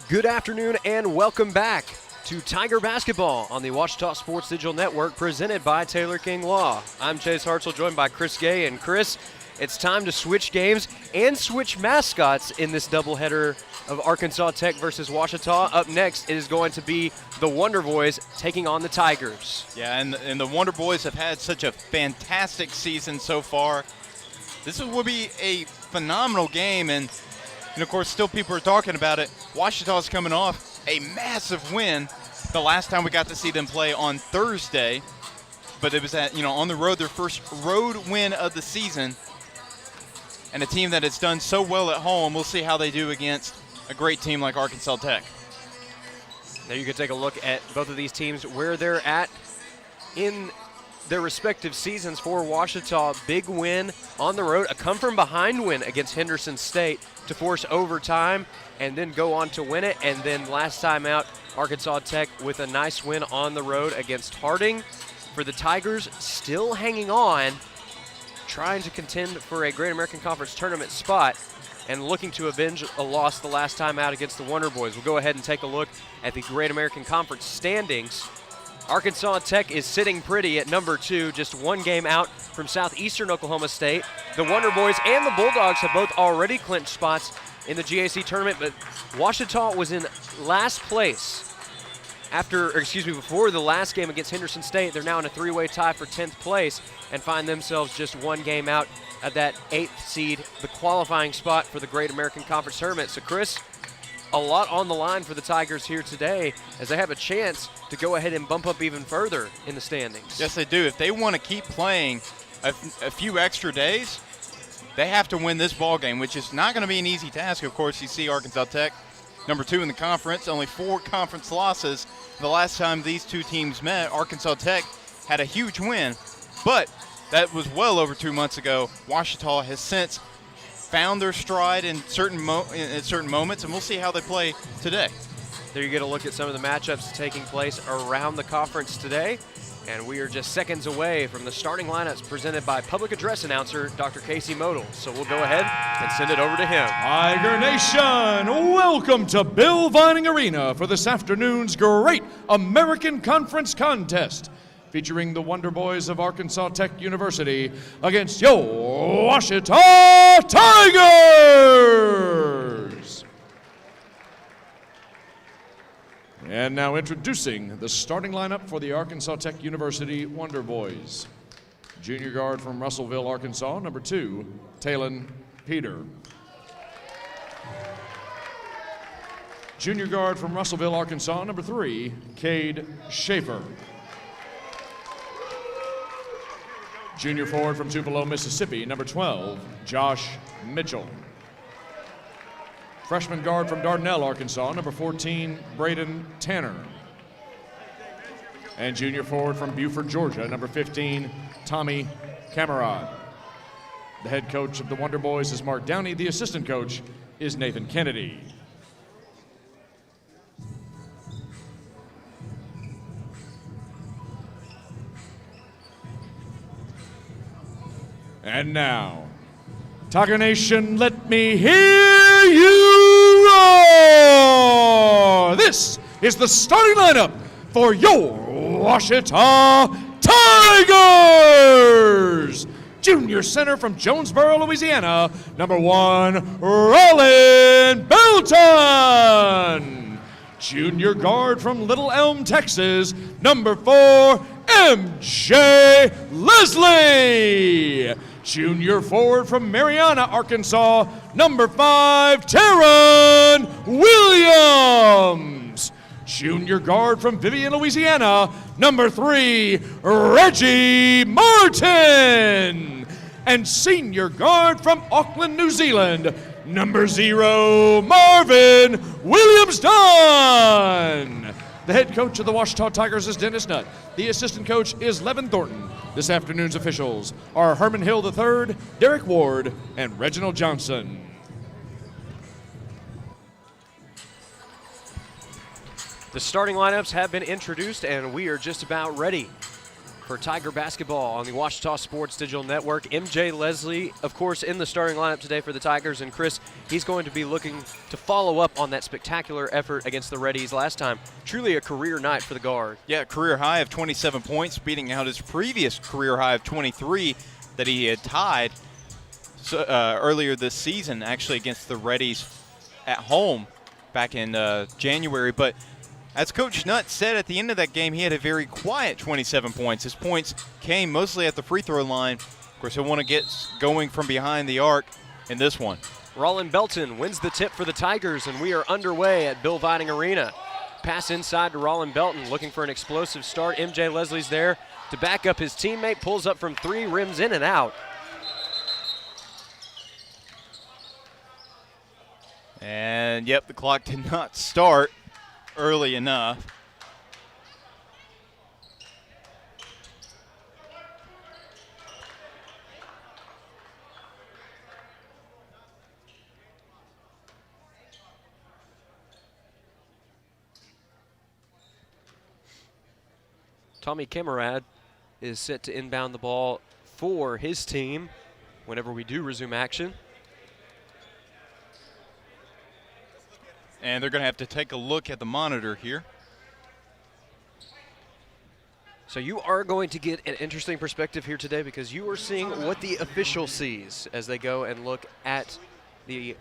Good afternoon and welcome back to Tiger Basketball on the Ouachita Sports Digital Network presented by Taylor King Law. I'm Chase Hartzell, joined by Chris Gay. And Chris, it's time to switch games and switch mascots in this doubleheader of Arkansas Tech versus Ouachita. Up next, it is going to be the Wonder Boys taking on the Tigers. Yeah, and the Wonder Boys have had such a fantastic season so far. This will be a phenomenal game, and of course, still people are talking about it. Ouachita's coming off a massive win the last time we got to see them play on Thursday, but it was on the road, their first road win of the season, and a team that has done so well at home. We'll see how they do against a great team like Arkansas Tech. Now you can take a look at both of these teams, where they're at in their respective seasons. For Ouachita, big win on the road, a come-from-behind win against Henderson State to force overtime and then go on to win it. And then last time out, Arkansas Tech with a nice win on the road against Harding. For the Tigers, still hanging on, trying to contend for a Great American Conference tournament spot and looking to avenge a loss the last time out against the Wonder Boys. We'll go ahead and take a look at the Great American Conference standings. Arkansas Tech is sitting pretty at number 2, just one game out from Southeastern Oklahoma State. The Wonder Boys and the Bulldogs have both already clinched spots in the GAC tournament, but Ouachita was in last place before the last game against Henderson State. They're now in a three-way tie for 10th place and find themselves just one game out of that 8th seed, the qualifying spot for the Great American Conference tournament. So, Chris, a lot on the line for the Tigers here today as they have a chance to go ahead and bump up even further in the standings. Yes, they do. If they want to keep playing a few extra days, they have to win this ball game, which is not going to be an easy task. Of course, you see Arkansas Tech, number 2 in the conference, only 4 conference losses. The last time these two teams met, Arkansas Tech had a huge win, but that was well over 2 months ago. Ouachita has since found their stride in certain moments, and we'll see how they play today. There you get a look at some of the matchups taking place around the conference today, and we are just seconds away from the starting lineups presented by public address announcer Dr. Casey Modal. So we'll go ahead and send it over to him. Tiger Nation, welcome to Bill Vining Arena for this afternoon's Great American Conference contest, featuring the Wonder Boys of Arkansas Tech University against your Ouachita Tigers. And now introducing the starting lineup for the Arkansas Tech University Wonder Boys. Junior guard from Russellville, Arkansas, number 2, Talon Peter. Junior guard from Russellville, Arkansas, number 3, Cade Schaefer. Junior forward from Tupelo, Mississippi, number 12, Josh Mitchell. Freshman guard from Dardanelle, Arkansas, number 14, Braden Tanner. And junior forward from Buford, Georgia, number 15, Tommy Camerad. The head coach of the Wonder Boys is Mark Downey. The assistant coach is Nathan Kennedy. And now, Tiger Nation, let me hear you roar! This is the starting lineup for your Ouachita Tigers! Junior center from Jonesboro, Louisiana, number 1, Rollin Belton. Junior guard from Little Elm, Texas, number 4, MJ Leslie. Junior forward from Mariana, Arkansas, number 5, Teron Williams. Junior guard from Vivian, Louisiana, number 3, Reggie Martin. And senior guard from Auckland, New Zealand, number 0, Marvin Williams-Dunn. The head coach of the Ouachita Tigers is Dennis Nutt. The assistant coach is Levin Thornton. This afternoon's officials are Herman Hill III, Derek Ward, and Reginald Johnson. The starting lineups have been introduced, and we are just about ready for Tiger basketball on the Ouachita Sports Digital Network. MJ Leslie, of course, in the starting lineup today for the Tigers. And Chris, he's going to be looking to follow up on that spectacular effort against the Reddies last time. Truly a career night for the guard. Yeah, career high of 27 points, beating out his previous career high of 23 that he had tied earlier this season, actually against the Reddies at home back in January. But as Coach Nutt said at the end of that game, he had a very quiet 27 points. His points came mostly at the free throw line. Of course, he'll want to get going from behind the arc in this one. Rollin Belton wins the tip for the Tigers, and we are underway at Bill Vining Arena. Pass inside to Rollin Belton, looking for an explosive start. MJ Leslie's there to back up his teammate, pulls up from three, rims in and out. And, yep, the clock did not start early enough. Tommy Camarad is set to inbound the ball for his team whenever we do resume action. And they're going to have to take a look at the monitor here. So you are going to get an interesting perspective here today because you are seeing what the official sees as they go and look at the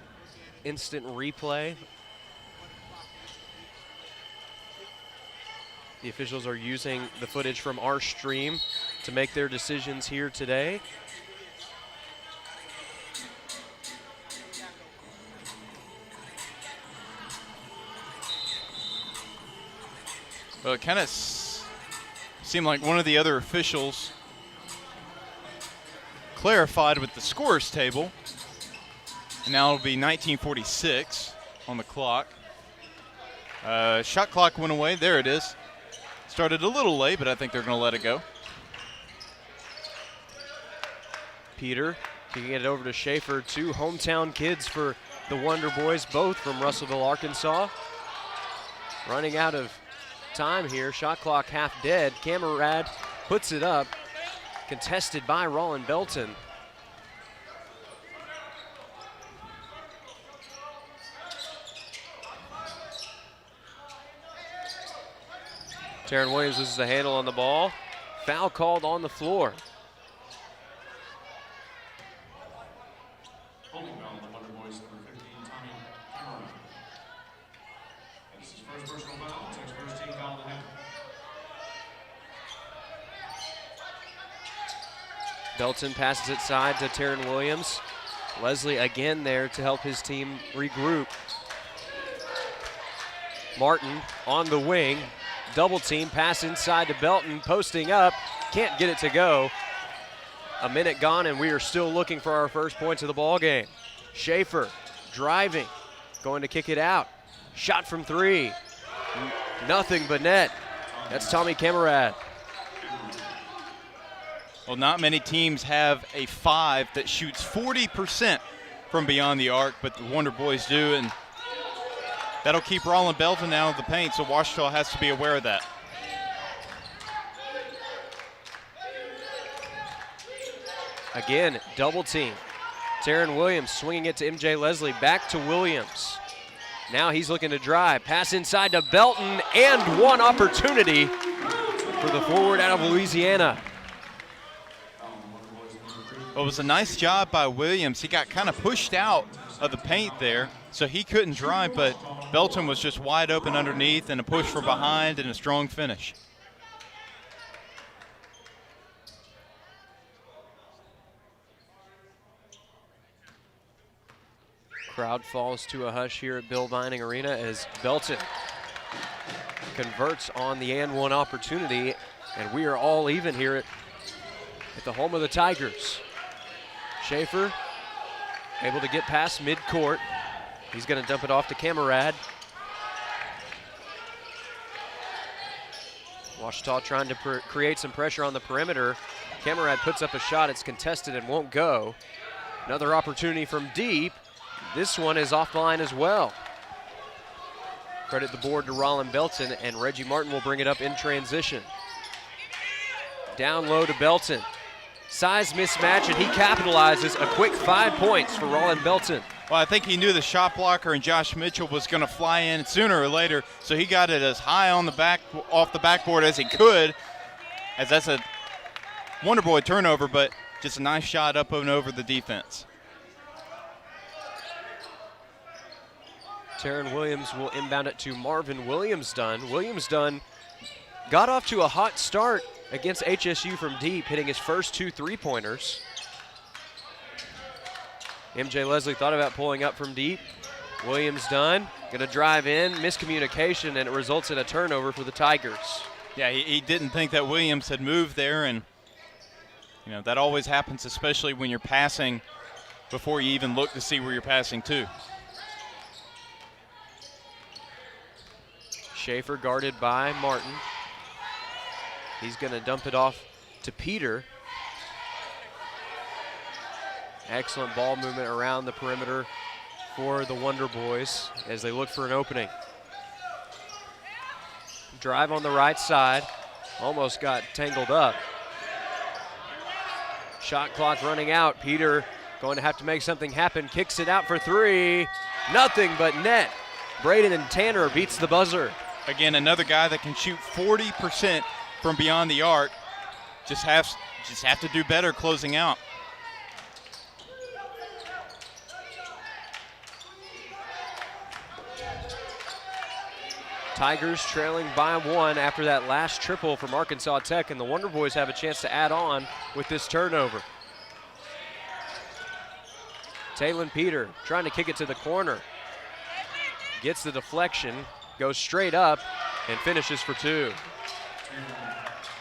instant replay. The officials are using the footage from our stream to make their decisions here today. Well, it kind of seemed like one of the other officials clarified with the scorers table. And now it'll be 1946 on the clock. Shot clock went away. There it is. Started a little late, but I think they're going to let it go. Peter kicking it over to Schaefer. Two hometown kids for the Wonder Boys, both from Russellville, Arkansas. Running out of time here. Shot clock half dead. Camarad puts it up. Contested by Rollin Belton. Taryn Williams loses the handle on the ball. Foul called on the floor. Holding foul on the Wonder Boys, number 15, Tommy Cameron. And this is first personal foul. Takes first team foul to him. Belton passes it side to Taryn Williams. Leslie again there to help his team regroup. Martin on the wing. Double team, pass inside to Belton, posting up, can't get it to go. A minute gone and we are still looking for our first points of the ball game. Schaefer driving, going to kick it out. Shot from three, nothing but net. That's Tommy Camarad. Well, not many teams have a 5 that shoots 40% from beyond the arc, but the Wonder Boys do, and that'll keep Rollin Belton out of the paint, so Ouachita has to be aware of that. Again, double team. Taryn Williams swinging it to MJ Leslie, back to Williams. Now he's looking to drive, pass inside to Belton, and one opportunity for the forward out of Louisiana. Well, it was a nice job by Williams. He got kind of pushed out of the paint there, so he couldn't drive, but Belton was just wide open underneath and a push for behind and a strong finish. Crowd falls to a hush here at Bill Vining Arena as Belton converts on the and one opportunity, and we are all even here at the home of the Tigers. Schaefer able to get past midcourt. He's going to dump it off to Camarad. Ouachita trying to create some pressure on the perimeter. Camarad puts up a shot. It's contested and won't go. Another opportunity from deep. This one is offline as well. Credit the board to Rollin Belton, and Reggie Martin will bring it up in transition. Down low to Belton. Size mismatch, and he capitalizes. A quick 5 points for Roland Belton. Well, I think he knew the shot blocker and Josh Mitchell was going to fly in sooner or later, so he got it as high on the off the backboard as he could, as that's a Wonder Boy turnover, but just a nice shot up and over the defense. Taryn Williams will inbound it to Marvin Williams-Dunn. Williams-Dunn got off to a hot start against HSU from deep, hitting his first 2 3-pointers. MJ Leslie thought about pulling up from deep. Williams-Dunn gonna drive in, miscommunication, and it results in a turnover for the Tigers. Yeah, he didn't think that Williams had moved there, and you know that always happens, especially when you're passing before you even look to see where you're passing to. Schaefer guarded by Martin. He's gonna dump it off to Peter. Excellent ball movement around the perimeter for the Wonder Boys as they look for an opening. Drive on the right side, almost got tangled up. Shot clock running out. Peter going to have to make something happen. Kicks it out for 3. Nothing but net. Braden and Tanner beats the buzzer. Again, another guy that can shoot 40% from beyond the arc. Just have to do better closing out. Tigers trailing by 1 after that last triple from Arkansas Tech, and the Wonder Boys have a chance to add on with this turnover. Taylon Peter trying to kick it to the corner. Gets the deflection, goes straight up, and finishes for 2.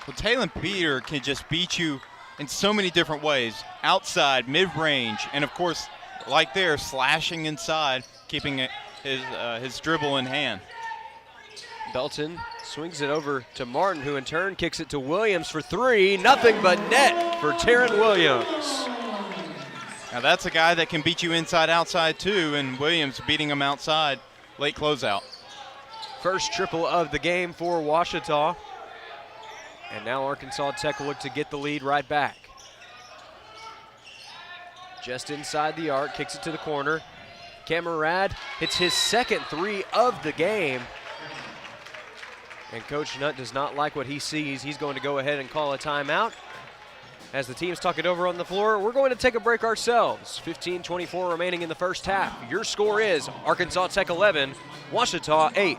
Well, Taylon Peter can just beat you in so many different ways. Outside, mid-range, and of course, like there, slashing inside, keeping his dribble in hand. Belton swings it over to Martin, who in turn kicks it to Williams for 3. Nothing but net for Taryn Williams. Now that's a guy that can beat you inside, outside too, and Williams beating him outside. Late closeout. First triple of the game for Ouachita. And now Arkansas Tech will look to get the lead right back. Just inside the arc, kicks it to the corner. Camerad hits his second 3 of the game. And Coach Nutt does not like what he sees. He's going to go ahead and call a timeout. As the teams talk it over on the floor, we're going to take a break ourselves. 15:24 remaining in the first half. Your score is Arkansas Tech 11, Ouachita 8.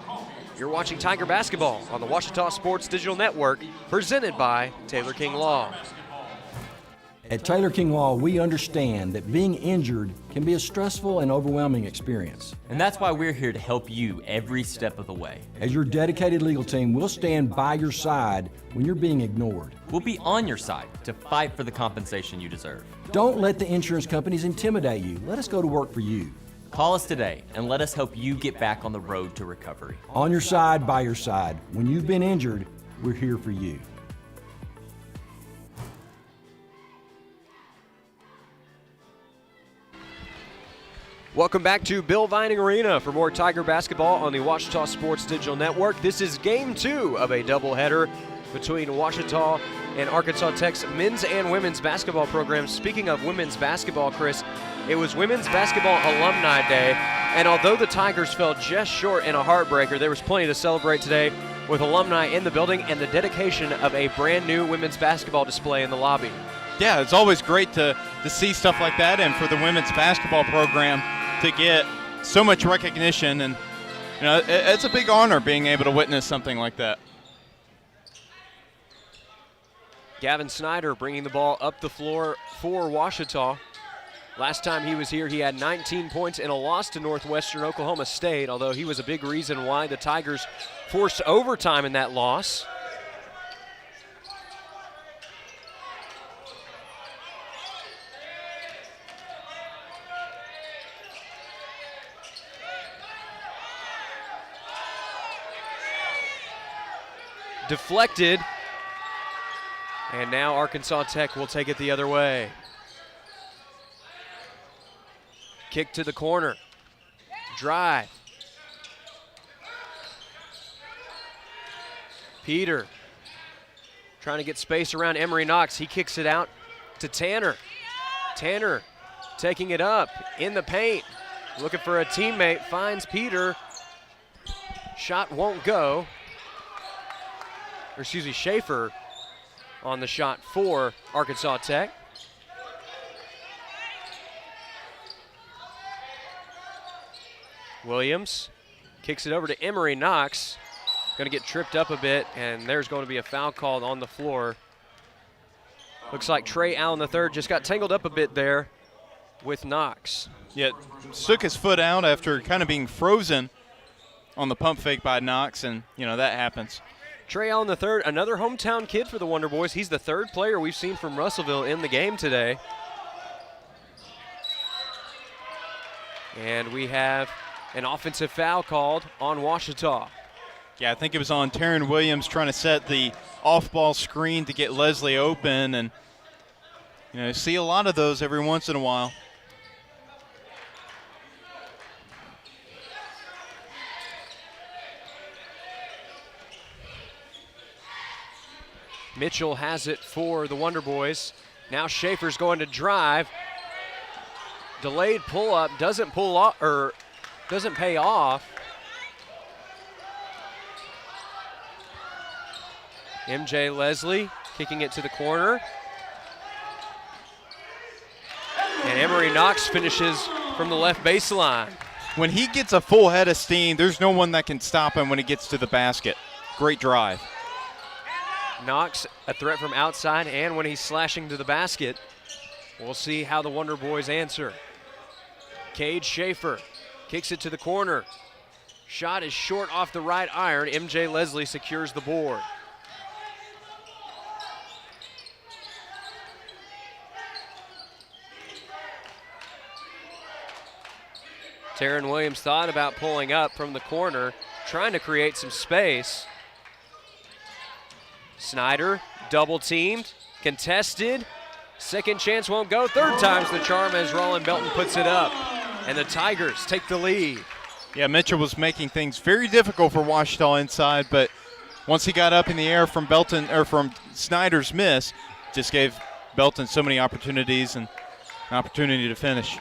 You're watching Tiger Basketball on the Ouachita Sports Digital Network, presented by Taylor King Law. At Taylor King Law, we understand that being injured can be a stressful and overwhelming experience. And that's why we're here to help you every step of the way. As your dedicated legal team, we'll stand by your side when you're being ignored. We'll be on your side to fight for the compensation you deserve. Don't let the insurance companies intimidate you. Let us go to work for you. Call us today and let us help you get back on the road to recovery. On your side, by your side. When you've been injured, we're here for you. Welcome back to Bill Vining Arena for more Tiger Basketball on the Ouachita Sports Digital Network. This is game 2 of a doubleheader between Ouachita and Arkansas Tech's men's and women's basketball programs. Speaking of women's basketball, Chris, it was Women's Basketball Alumni Day, and although the Tigers fell just short in a heartbreaker, there was plenty to celebrate today with alumni in the building and the dedication of a brand new women's basketball display in the lobby. Yeah, it's always great to see stuff like that, and for the women's basketball program to get so much recognition, and you know, it's a big honor being able to witness something like that. Gavin Snyder bringing the ball up the floor for Ouachita. Last time he was here, he had 19 points in a loss to Northwestern Oklahoma State, although he was a big reason why the Tigers forced overtime in that loss. Deflected, and now Arkansas Tech will take it the other way. Kick to the corner, drive. Peter trying to get space around Emery Knox. He kicks it out to Tanner. Tanner taking it up in the paint, looking for a teammate, finds Peter. Shot won't go. Or excuse me, Schaefer on the shot for Arkansas Tech. Williams kicks it over to Emery Knox. Going to get tripped up a bit, and there's going to be a foul called on the floor. Looks like Trey Allen III just got tangled up a bit there with Knox. Yeah, stuck his foot out after kind of being frozen on the pump fake by Knox, and, that happens. Trey Allen III, another hometown kid for the Wonder Boys. He's the third player we've seen from Russellville in the game today. And we have an offensive foul called on Ouachita. Yeah, I think it was on Taryn Williams trying to set the off-ball screen to get Leslie open, and, see a lot of those every once in a while. Mitchell has it for the Wonder Boys. Now Schaefer's going to drive. Delayed pull-up, doesn't pull off, or doesn't pay off. MJ Leslie kicking it to the corner. And Emery Knox finishes from the left baseline. When he gets a full head of steam, there's no one that can stop him when he gets to the basket. Great drive. Knox, a threat from outside, and when he's slashing to the basket, we'll see how the Wonder Boys answer. Cade Schaefer kicks it to the corner. Shot is short off the right iron. MJ Leslie secures the board. Taryn Williams thought about pulling up from the corner, trying to create some space. Snyder double teamed, contested. Second chance won't go. Third time's the charm as Roland Belton puts it up. And the Tigers take the lead. Yeah, Mitchell was making things very difficult for Ouachita inside, but once he got up in the air from Belton or from Snyder's miss, just gave Belton so many opportunities and an opportunity to finish.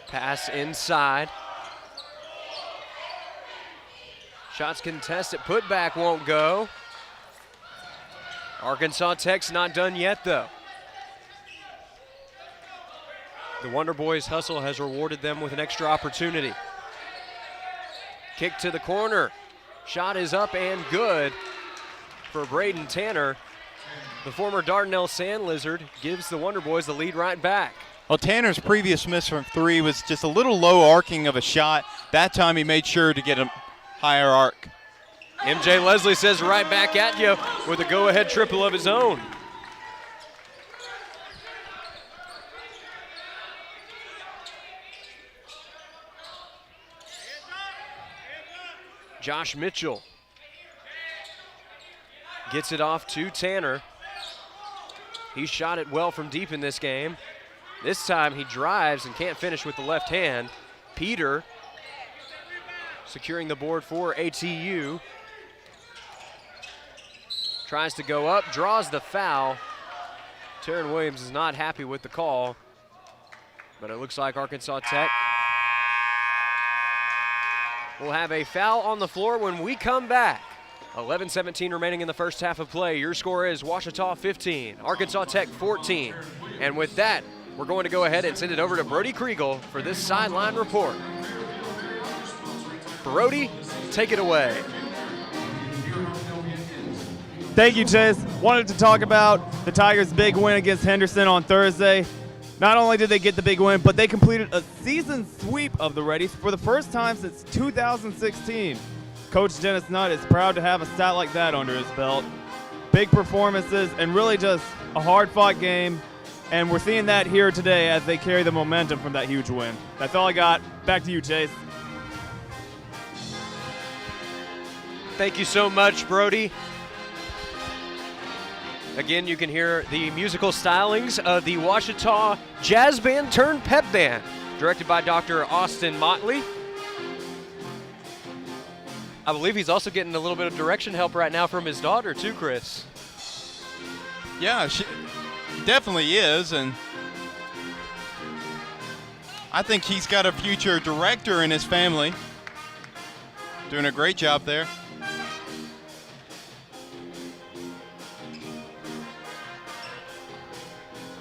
Pass inside. Shots contested. Putback won't go. Arkansas Tech's not done yet, though. The Wonder Boys hustle has rewarded them with an extra opportunity. Kick to the corner. Shot is up and good for Braden Tanner. The former Dardanelle Sand Lizard gives the Wonder Boys the lead right back. Well, Tanner's previous miss from three was just a little low arcing of a shot. That time he made sure to get a higher arc. MJ Leslie says right back at you with a go-ahead triple of his own. Josh Mitchell gets it off to Tanner. He shot it well from deep in this game. This time he drives and can't finish with the left hand. Peter securing the board for ATU. Tries to go up, draws the foul. Taryn Williams is not happy with the call, but it looks like Arkansas Tech will have a foul on the floor when we come back. 11:17 remaining in the first half of play. Your score is Ouachita 15, Arkansas Tech 14. And with that, we're going to go ahead and send it over to Brody Kriegel for this sideline report. Brody, take it away. Thank you, Chase. Wanted to talk about the Tigers' big win against Henderson on Thursday. Not only did they get the big win, but they completed a season sweep of the Reddies for the first time since 2016. Coach Dennis Nutt is proud to have a stat like that under his belt. Big performances and really just a hard-fought game. And we're seeing that here today as they carry the momentum from that huge win. That's all I got. Back to you, Chase. Thank you so much, Brody. Again, you can hear the musical stylings of the Ouachita Jazz Band turned Pep Band, directed by Dr. Austin Motley. I believe he's also getting a little bit of direction help right now from his daughter too, Chris. Yeah, she definitely is, and I think he's got a future director in his family. Doing a great job there.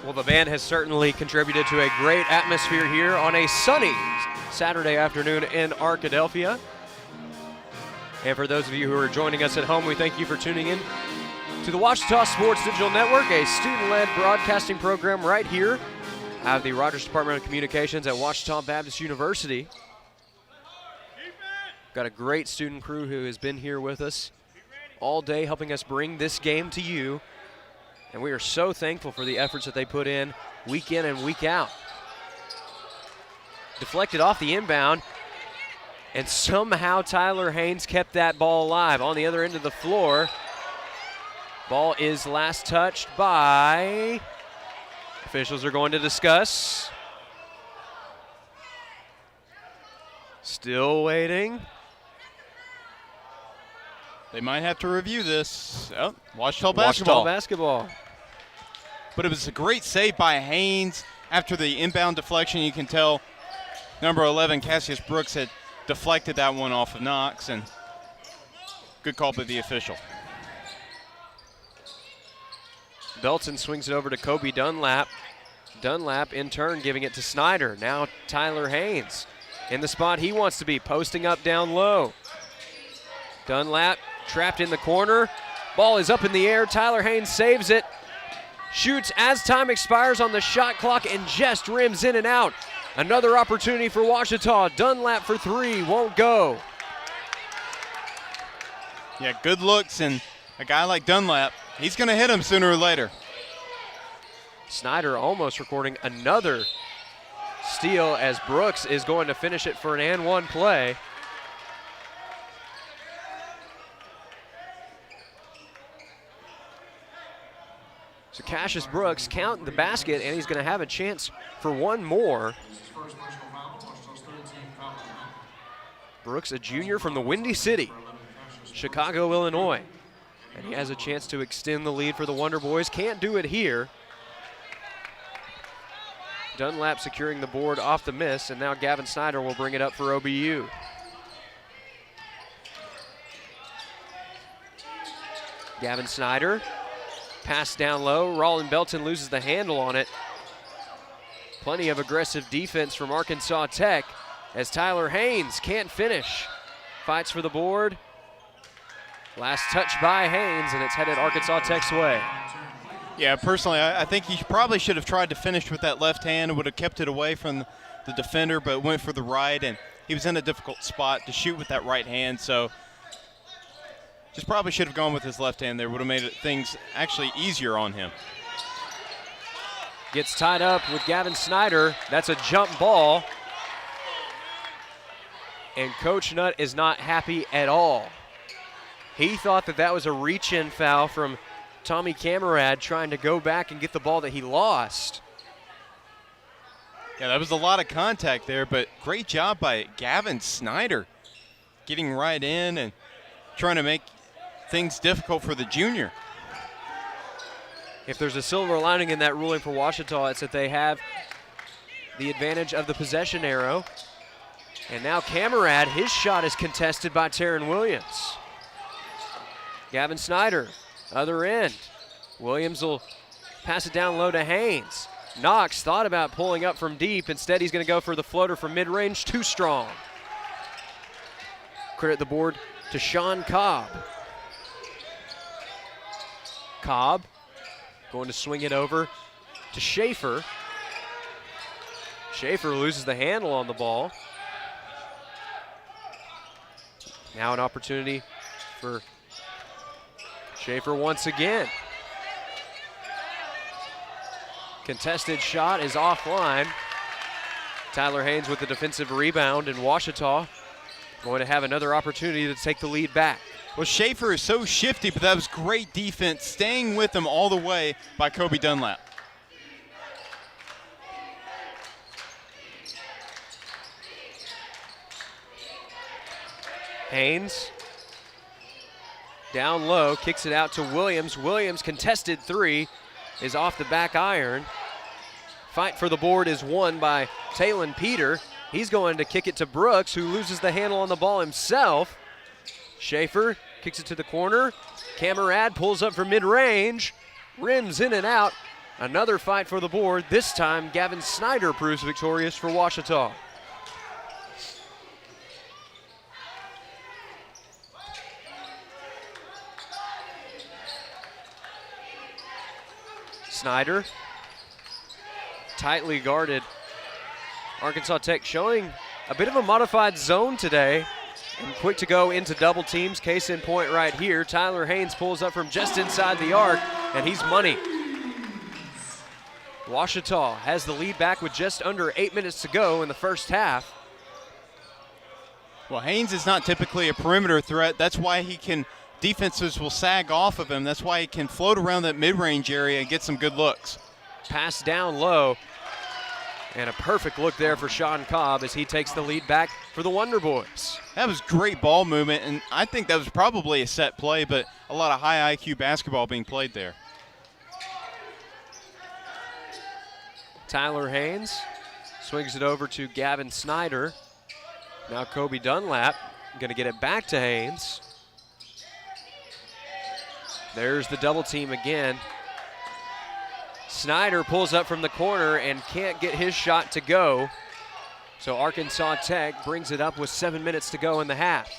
Well, the band has certainly contributed to a great atmosphere here on a sunny Saturday afternoon in Arkadelphia. And for those of you who are joining us at home, we thank you for tuning in to the Ouachita Sports Digital Network, a student-led broadcasting program right here out of the Rogers Department of Communications at Ouachita Baptist University. Got a great student crew who has been here with us all day helping us bring this game to you. And we are so thankful for the efforts that they put in and week out. Deflected off the inbound, and somehow Tyler Haynes kept that ball alive on the other end of the floor. Ball is last touched by, officials are going to discuss. Still waiting. They might have to review this. Oh, Ouachita basketball. Ouachita basketball. But it was a great save by Haynes. After the inbound deflection, you can tell number 11, Cassius Brooks, had deflected that one off of Knox, and good call by the official. Belton swings it over to Kobe Dunlap. Dunlap, in turn, giving it to Snyder. Now Tyler Haynes in the spot he wants to be, posting up down low. Dunlap trapped in the corner. Ball is up in the air. Tyler Haynes saves it. Shoots as time expires on the shot clock and just rims in and out. Another opportunity for Ouachita. Dunlap for three, won't go. Yeah, good looks, and a guy like Dunlap, he's going to hit him sooner or later. Snyder almost recording another steal as Brooks is going to finish it for an and one play. So Cassius Brooks counting the basket, and he's going to have a chance for one more. Brooks, a junior from the Windy City, Chicago, Illinois. And he has a chance to extend the lead for the Wonder Boys. Can't do it here. Dunlap securing the board off the miss, and now Gavin Snyder will bring it up for OBU. Gavin Snyder, pass down low. Roland Belton loses the handle on it. Plenty of aggressive defense from Arkansas Tech as Tyler Haynes can't finish. Fights for the board. Last touch by Haynes, and it's headed Arkansas Tech's way. Yeah, personally, I think he probably should have tried to finish with that left hand, would have kept it away from the defender, but went for the right, and he was in a difficult spot to shoot with that right hand, so just probably should have gone with his left hand there. Would have made things actually easier on him. Gets tied up with Gavin Snyder. That's a jump ball. And Coach Nutt is not happy at all. He thought that that was a reach-in foul from Tommy Camerad trying to go back and get the ball that he lost. Yeah, that was a lot of contact there, but great job by Gavin Snyder getting right in and trying to make things difficult for the junior. If there's a silver lining in that ruling for Ouachita, it's that they have the advantage of the possession arrow. And now Camerad, his shot is contested by Taryn Williams. Gavin Snyder, other end. Williams will pass it down low to Haynes. Knox thought about pulling up from deep. Instead, he's going to go for the floater from mid-range, too strong. Credit the board to Sean Cobb. Cobb going to swing it over to Schaefer. Schaefer loses the handle on the ball. Now an opportunity for Schaefer once again. Contested shot is offline. Tyler Haynes with the defensive rebound, and Ouachita going to have another opportunity to take the lead back. Well, Schaefer is so shifty, but that was great defense, staying with him all the way by Kobe Dunlap. Haynes down low, kicks it out to Williams. Williams, contested three, is off the back iron. Fight for the board is won by Talon Peter. He's going to kick it to Brooks, who loses the handle on the ball himself. Schaefer kicks it to the corner. Camarad pulls up for mid-range, rims in and out. Another fight for the board. This time, Gavin Snyder proves victorious for Ouachita. Snyder, tightly guarded. Arkansas Tech showing a bit of a modified zone today, and quick to go into double teams. Case in point right here. Tyler Haynes pulls up from just inside the arc, and he's money. Ouachita has the lead back with just under 8 minutes to go in the first half. Well, Haynes is not typically a perimeter threat. That's why defenses will sag off of him. That's why he can float around that mid-range area and get some good looks. Pass down low, and a perfect look there for Sean Cobb as he takes the lead back for the Wonder Boys. That was great ball movement, and I think that was probably a set play, but a lot of high IQ basketball being played there. Tyler Haynes swings it over to Gavin Snyder. Now Kobe Dunlap going to get it back to Haynes. There's the double team again. Snyder pulls up from the corner and can't get his shot to go. So Arkansas Tech brings it up with 7 minutes to go in the half.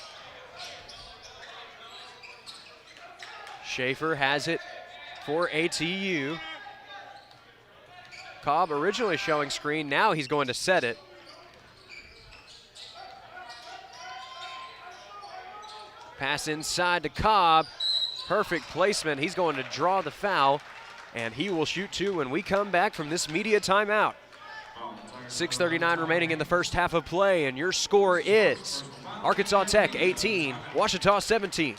Schaefer has it for ATU. Cobb originally showing screen, now he's going to set it. Pass inside to Cobb. Perfect placement. He's going to draw the foul, and he will shoot two when we come back from this media timeout. 6:39 remaining in the first half of play, and your score is Arkansas Tech 18, Ouachita 17.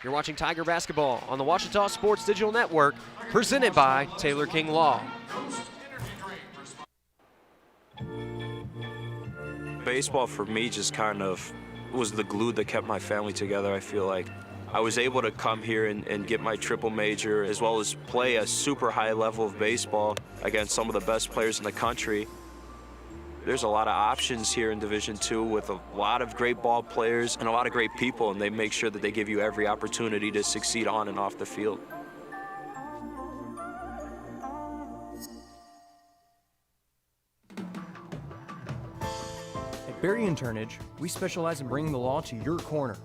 You're watching Tiger Basketball on the Ouachita Sports Digital Network, presented by Taylor King Law. Baseball for me just kind of was the glue that kept my family together. I feel like I was able to come here and get my triple major, as well as play a super high level of baseball against some of the best players in the country. There's a lot of options here in Division II with a lot of great ball players and a lot of great people, and they make sure that they give you every opportunity to succeed on and off the field. At Berry & Turnage, we specialize in bringing the law to your corner.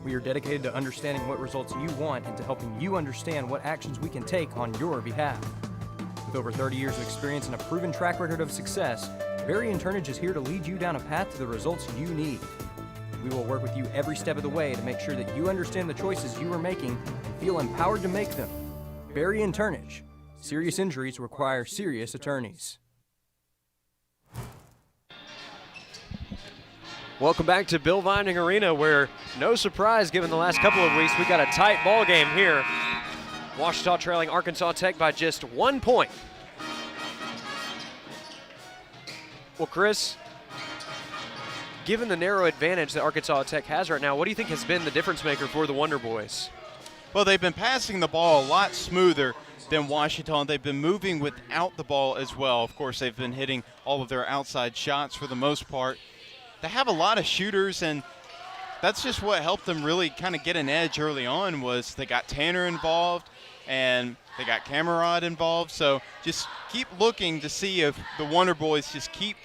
We are dedicated to understanding what results you want and to helping you understand what actions we can take on your behalf. With over 30 years of experience and a proven track record of success, Berry & Turnage is here to lead you down a path to the results you need. We will work with you every step of the way to make sure that you understand the choices you are making and feel empowered to make them. Berry & Turnage. Serious injuries require serious attorneys. Welcome back to Bill Vining Arena, where no surprise given the last couple of weeks, we got a tight ball game here. Ouachita trailing Arkansas Tech by just 1 point. Well, Chris, given the narrow advantage that Arkansas Tech has right now, what do you think has been the difference maker for the Wonder Boys? Well, they've been passing the ball a lot smoother than Ouachita. They've been moving without the ball as well. Of course, they've been hitting all of their outside shots for the most part. They have a lot of shooters, and that's just what helped them really kind of get an edge early on. Was they got Tanner involved and they got Camarad involved. So just keep looking to see if the Wonder Boys just keep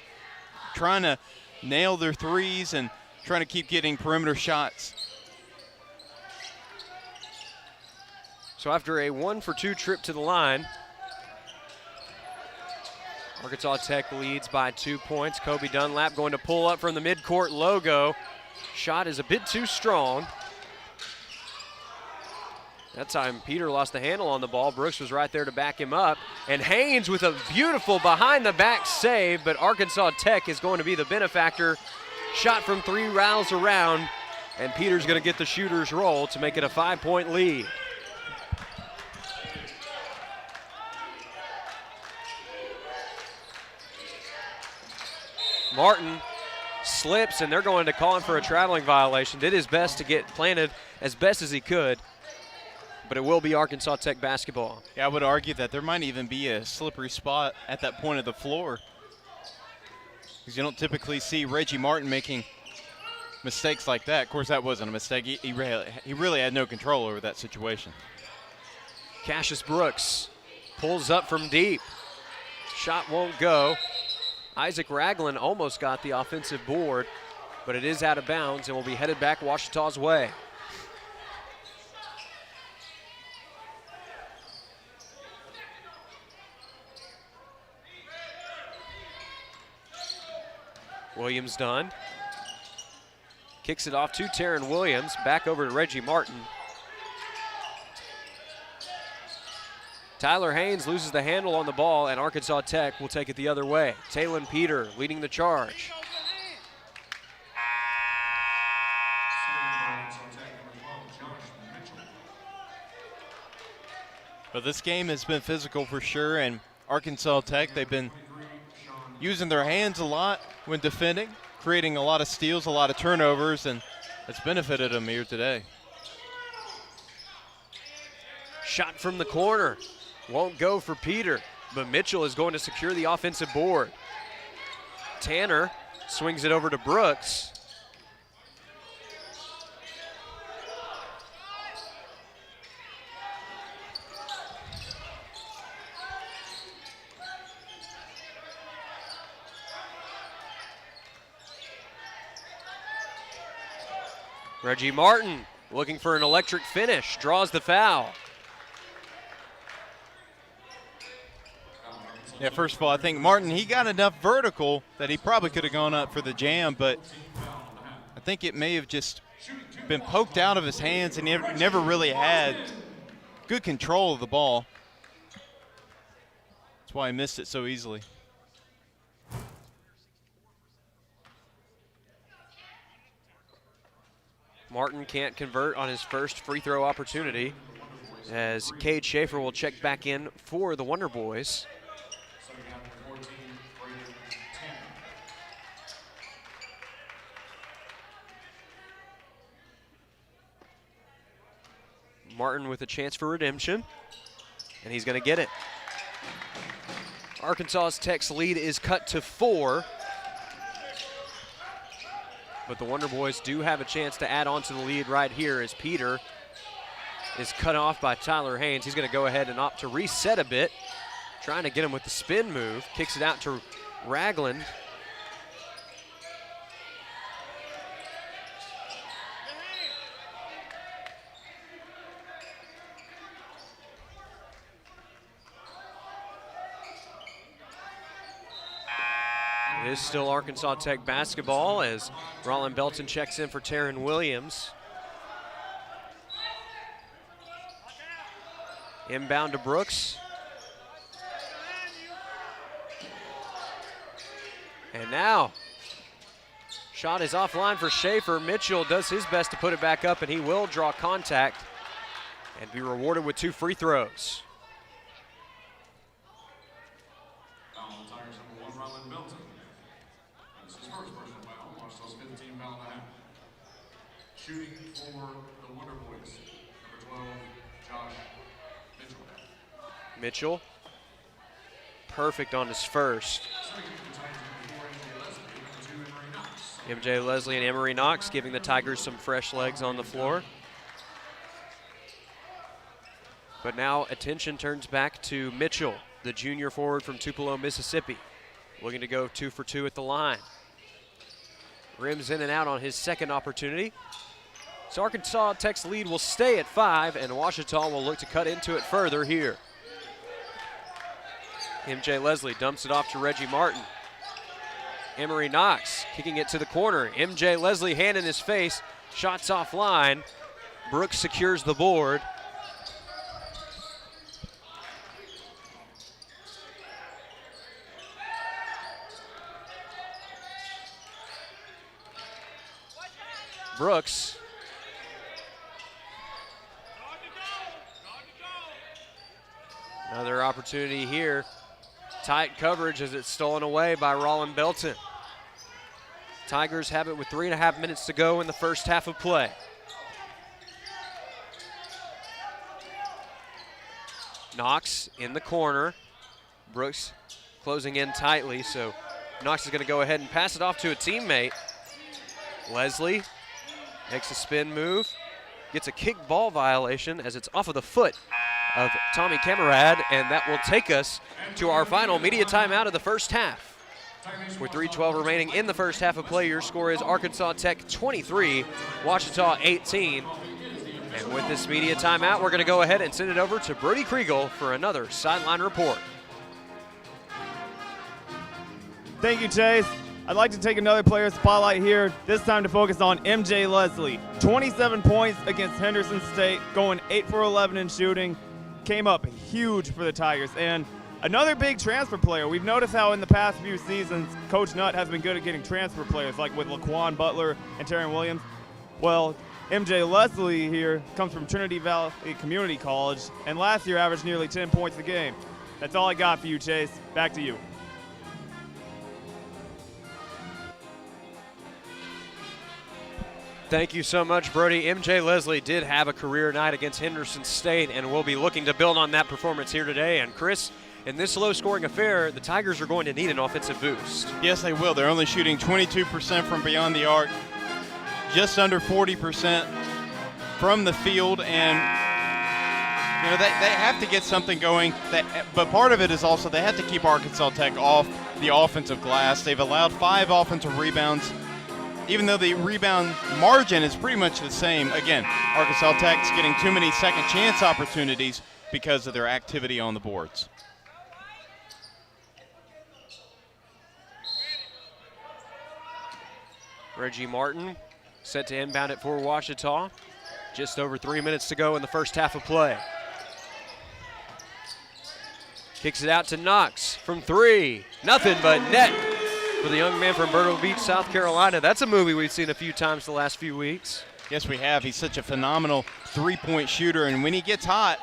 trying to nail their threes and trying to keep getting perimeter shots. So after a 1-for-2 trip to the line, Arkansas Tech leads by 2 points. Kobe Dunlap going to pull up from the midcourt logo. Shot is a bit too strong. That time Peter lost the handle on the ball. Brooks was right there to back him up. And Haynes with a beautiful behind-the-back save, but Arkansas Tech is going to be the benefactor. Shot from three rattles around. And Peter's going to get the shooter's roll to make it a 5-point lead. Martin slips, and they're going to call him for a traveling violation. Did his best to get planted as best as he could, but it will be Arkansas Tech basketball. Yeah, I would argue that there might even be a slippery spot at that point of the floor, because you don't typically see Reggie Martin making mistakes like that. Of course, that wasn't a mistake. He really had no control over that situation. Cassius Brooks pulls up from deep. Shot won't go. Isaac Ragland almost got the offensive board, but it is out of bounds and will be headed back Ouachita's way. Williams done. Kicks it off to Taryn Williams, back over to Reggie Martin. Tyler Haynes loses the handle on the ball, and Arkansas Tech will take it the other way. Talon Peter leading the charge. But this game has been physical for sure, and Arkansas Tech, they've been using their hands a lot when defending, creating a lot of steals, a lot of turnovers, and it's benefited them here today. Shot from the corner. Won't go for Peter, but Mitchell is going to secure the offensive board. Tanner swings it over to Brooks. Reggie Martin looking for an electric finish, draws the foul. Yeah, first of all, I think Martin, he got enough vertical that he probably could have gone up for the jam, but I think it may have just been poked out of his hands, and he never really had good control of the ball. That's why he missed it so easily. Martin can't convert on his first free throw opportunity, as Cade Schaefer will check back in for the Wonder Boys. Martin with a chance for redemption, and he's going to get it. Arkansas Tech's lead is cut to 4, but the Wonder Boys do have a chance to add on to the lead right here as Peter is cut off by Tyler Haynes. He's going to go ahead and opt to reset a bit, trying to get him with the spin move. Kicks it out to Ragland. It is still Arkansas Tech basketball as Rollin Belton checks in for Taryn Williams. Inbound to Brooks. And now, shot is offline for Schaefer. Mitchell does his best to put it back up, and he will draw contact and be rewarded with 2 free throws. Shooting for the Wonder Boys, number 12, Josh Mitchell. Mitchell, perfect on his first. MJ Leslie and Emery Knox giving the Tigers some fresh legs on the floor. But now attention turns back to Mitchell, the junior forward from Tupelo, Mississippi, looking to go 2 for 2 at the line. Rims in and out on his second opportunity. So Arkansas Tech's lead will stay at 5, and Ouachita will look to cut into it further here. MJ Leslie dumps it off to Reggie Martin. Emery Knox kicking it to the corner. MJ Leslie, hand in his face, shots offline. Brooks secures the board. Brooks Another opportunity here. Tight coverage as it's stolen away by Rollin Belton. Tigers have it with 3.5 minutes to go in the first half of play. Knox in the corner. Brooks closing in tightly, so Knox is going to go ahead and pass it off to a teammate. Leslie makes a spin move, gets a kick ball violation as it's off of the foot of Tommy Camarad, and that will take us to our final media timeout of the first half. With 3:12 remaining in the first half of play, your score is Arkansas Tech 23, Ouachita 18. And with this media timeout, we're going to go ahead and send it over to Brody Kriegel for another sideline report. Thank you, Chase. I'd like to take another player spotlight here, this time to focus on MJ Leslie. 27 points against Henderson State, going 8 for 11 in shooting. Came up huge for the Tigers. And another big transfer player. We've noticed how in the past few seasons, Coach Nutt has been good at getting transfer players, like with Laquan Butler and Taryn Williams. Well, MJ Leslie here comes from Trinity Valley Community College, and last year averaged nearly 10 points a game. That's all I got for you, Chase. Back to you. Thank you so much, Brody. MJ Leslie did have a career night against Henderson State, and we'll be looking to build on that performance here today. And Chris, in this low-scoring affair, the Tigers are going to need an offensive boost. Yes, they will. They're only shooting 22% from beyond the arc, just under 40% from the field, and you know they have to get something going. But part of it is also they have to keep Arkansas Tech off the offensive glass. They've allowed 5 offensive rebounds, even though the rebound margin is pretty much the same. Again, Arkansas Tech's getting too many second chance opportunities because of their activity on the boards. Reggie Martin set to inbound it for Ouachita. Just over 3 minutes to go in the first half of play. Kicks it out to Knox from 3. Nothing but net for the young man from Myrtle Beach, South Carolina. That's a movie we've seen a few times the last few weeks. Yes, we have. He's such a phenomenal three-point shooter, and when he gets hot,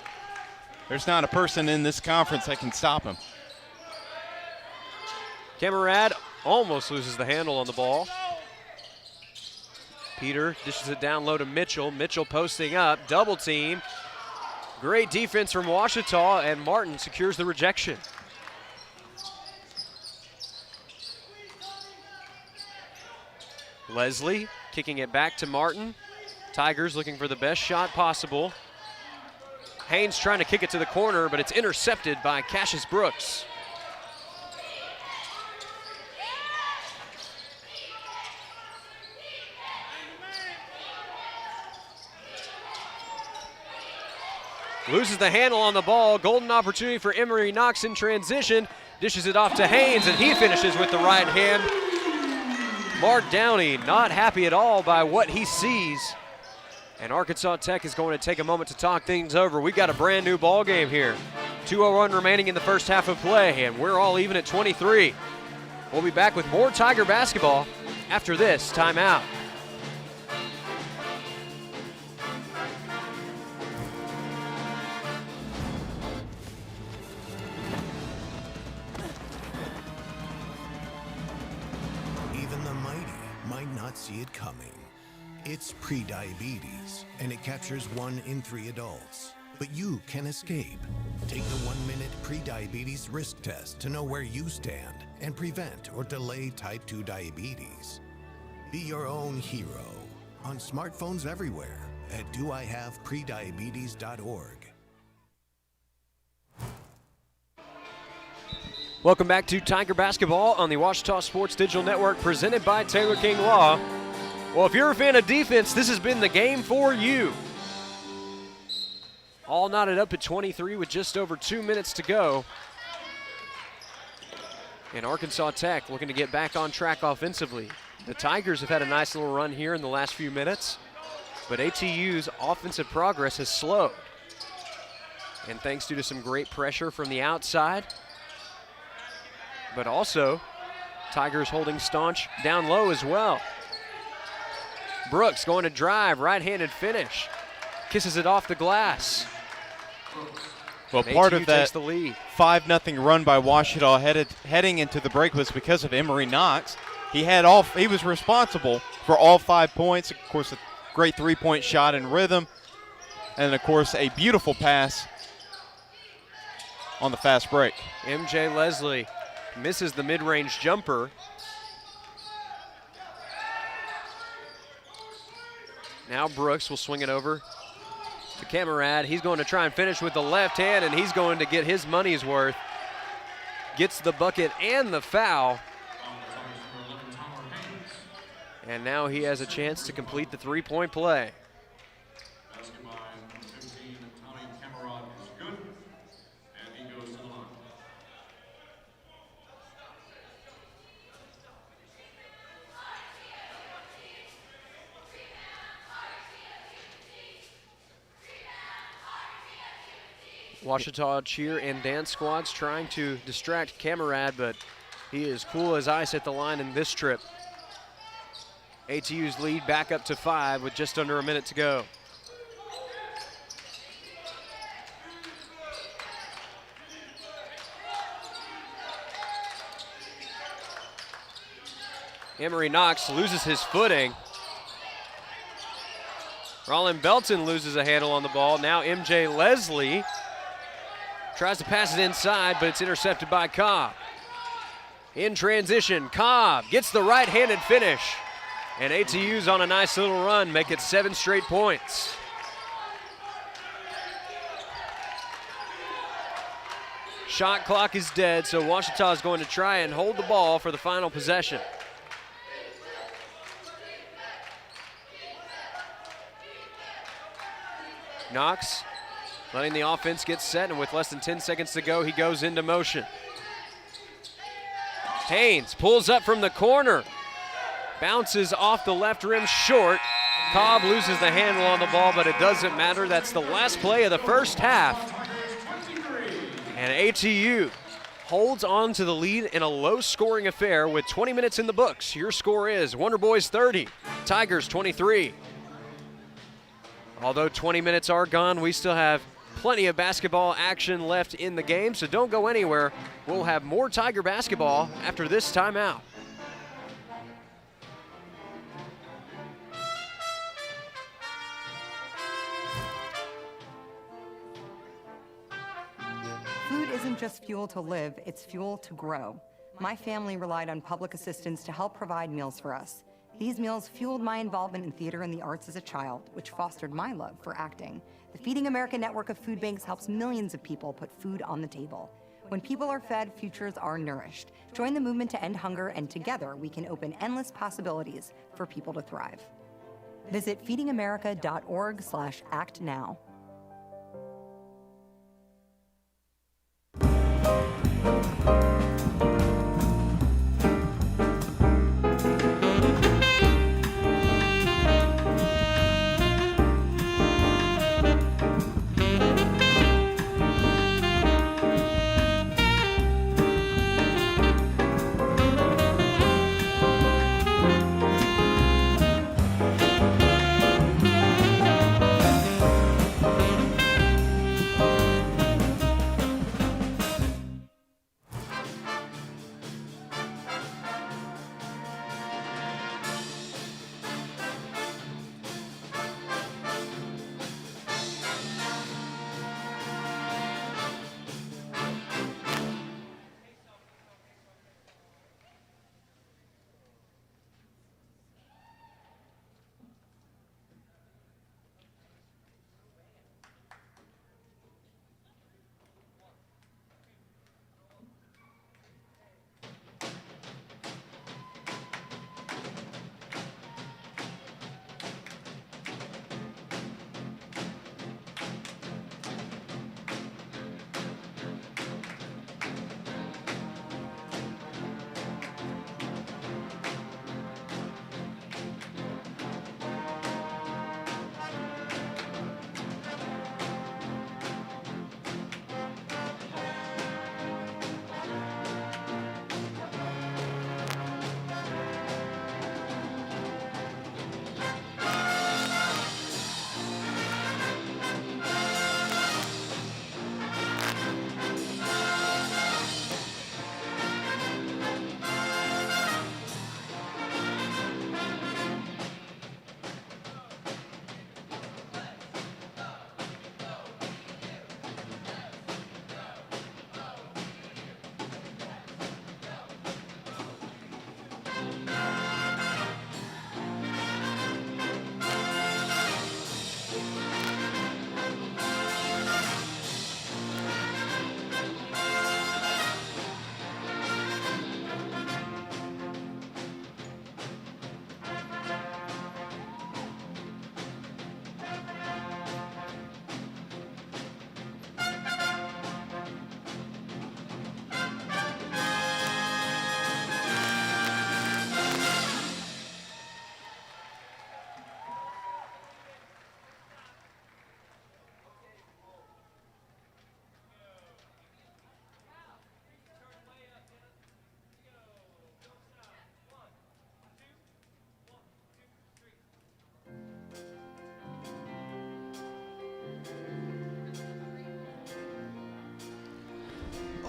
there's not a person in this conference that can stop him. Camarad almost loses the handle on the ball. Peter dishes it down low to Mitchell. Mitchell posting up, double team. Great defense from Ouachita, and Martin secures the rejection. Leslie kicking it back to Martin. Tigers looking for the best shot possible. Haynes trying to kick it to the corner, but it's intercepted by Cassius Brooks. Loses the handle on the ball. Golden opportunity for Emory Knox in transition. Dishes it off to Haynes, and he finishes with the right hand. Mark Downey not happy at all by what he sees. And Arkansas Tech is going to take a moment to talk things over. We've got a brand new ball game here. 2:01 remaining in the first half of play, and we're all even at 23. We'll be back with more Tiger basketball after this timeout. See it coming. It's prediabetes, and it captures 1 in 3 adults. But you can escape. Take the 1-minute prediabetes risk test to know where you stand and prevent or delay type 2 diabetes. Be your own hero on smartphones everywhere at doihaveprediabetes.org. Welcome back to Tiger Basketball on the Ouachita Sports Digital Network, presented by Taylor King Law. Well, if you're a fan of defense, this has been the game for you. All knotted up at 23 with just over 2 minutes to go. And Arkansas Tech looking to get back on track offensively. The Tigers have had a nice little run here in the last few minutes, but ATU's offensive progress has slowed. And thanks due to some great pressure from the outside, but also Tigers holding staunch down low as well. Brooks going to drive, right-handed finish. Kisses it off the glass. Well, And part ATU of that takes the lead. 5-0 run by Ouachita heading into the break was because of Emory Knox. He was responsible for all 5 points. Of course, a great three-point shot in rhythm, and of course, a beautiful pass on the fast break. MJ Leslie misses the mid-range jumper. Now Brooks will swing it over to Camarad. He's going to try and finish with the left hand, and he's going to get his money's worth. Gets the bucket and the foul. And now he has a chance to complete the three-point play. Ouachita cheer and dance squads trying to distract Camarad, but he is cool as ice at the line in this trip. ATU's lead back up to 5 with just under a minute to go. Emory Knox loses his footing. Rollin Belton loses a handle on the ball. Now MJ Leslie tries to pass it inside, but it's intercepted by Cobb. In transition, Cobb gets the right-handed finish. And ATU's on a nice little run, make it 7 straight points. Shot clock is dead, so Ouachita is going to try and hold the ball for the final possession. Knox letting the offense get set, and with less than 10 seconds to go, he goes into motion. Haynes pulls up from the corner. Bounces off the left rim short. Cobb loses the handle on the ball, but it doesn't matter. That's the last play of the first half. And ATU holds on to the lead in a low-scoring affair with 20 minutes in the books. Your score is Wonder Boys 30, Tigers 23. Although 20 minutes are gone, we still have plenty of basketball action left in the game, so don't go anywhere. We'll have more Tiger basketball after this timeout. Food isn't just fuel to live, it's fuel to grow. My family relied on public assistance to help provide meals for us. These meals fueled my involvement in theater and the arts as a child, which fostered my love for acting. The Feeding America network of food banks helps millions of people put food on the table. When people are fed, futures are nourished. Join the movement to end hunger, and together we can open endless possibilities for people to thrive. Visit feedingamerica.org/actnow.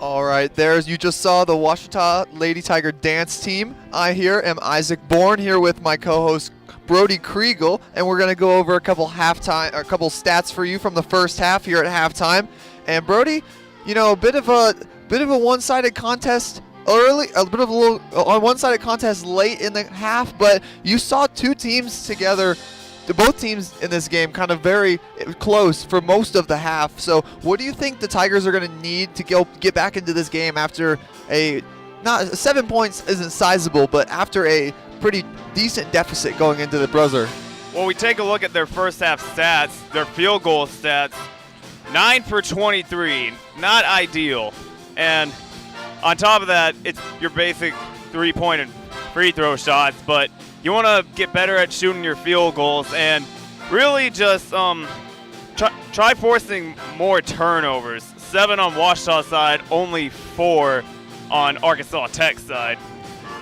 All right, there's you just saw the Ouachita Lady Tiger dance team. I here am Isaac Bourne here with my co-host Brody Kriegel, and we're gonna go over a couple stats for you from the first half here at halftime. And Brody, you know, a bit of a one-sided contest early, one-sided contest late in the half, but you saw two teams together. Both teams in this game kind of very close for most of the half. So what do you think the Tigers are going to need to get back into this game after not 7 points isn't sizable, but after a pretty decent deficit going into the buzzer? Well, we take a look at their first half stats, their field goal stats, 9 for 23, not ideal. And on top of that, it's your basic three-point and free throw shots, but you want to get better at shooting your field goals and really just try forcing more turnovers. 7 on Ouachita's side, only 4 on Arkansas Tech's side.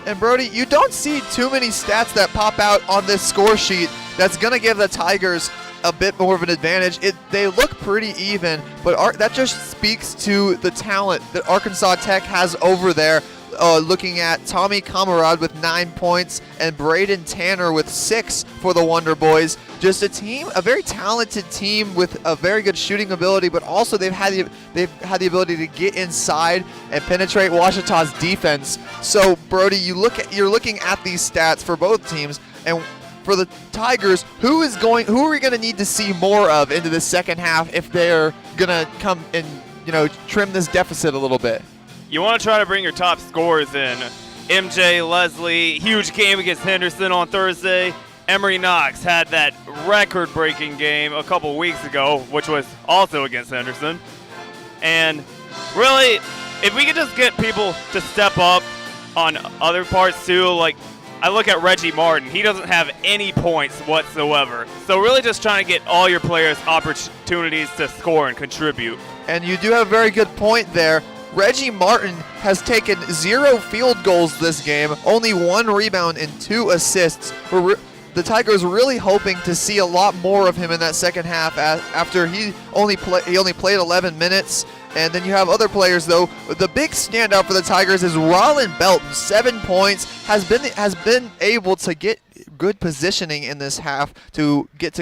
And Brody, you don't see too many stats that pop out on this score sheet that's going to give the Tigers a bit more of an advantage. They look pretty even, but that just speaks to the talent that Arkansas Tech has over there. Looking at Tommy Kamerad with 9 points and Braden Tanner with 6 for the Wonder Boys. Just a very talented team with a very good shooting ability, but also they've had the ability to get inside and penetrate Ouachita's defense. So Brody, you're looking at these stats for both teams, and for the Tigers, who are we going to need to see more of into the second half if they're going to come and trim this deficit a little bit? You want to try to bring your top scorers in. MJ Leslie, huge game against Henderson on Thursday. Emery Knox had that record-breaking game a couple weeks ago, which was also against Henderson. And really, if we could just get people to step up on other parts too, like I look at Reggie Martin. He doesn't have any points whatsoever. So really just trying to get all your players opportunities to score and contribute. And you do have a very good point there. Reggie Martin has taken 0 field goals this game, only 1 rebound and 2 assists. The Tigers really hoping to see a lot more of him in that second half after he only played 11 minutes. And then you have other players, though. The big standout for the Tigers is Rollin Belton, 7 points, has been able to get good positioning in this half to get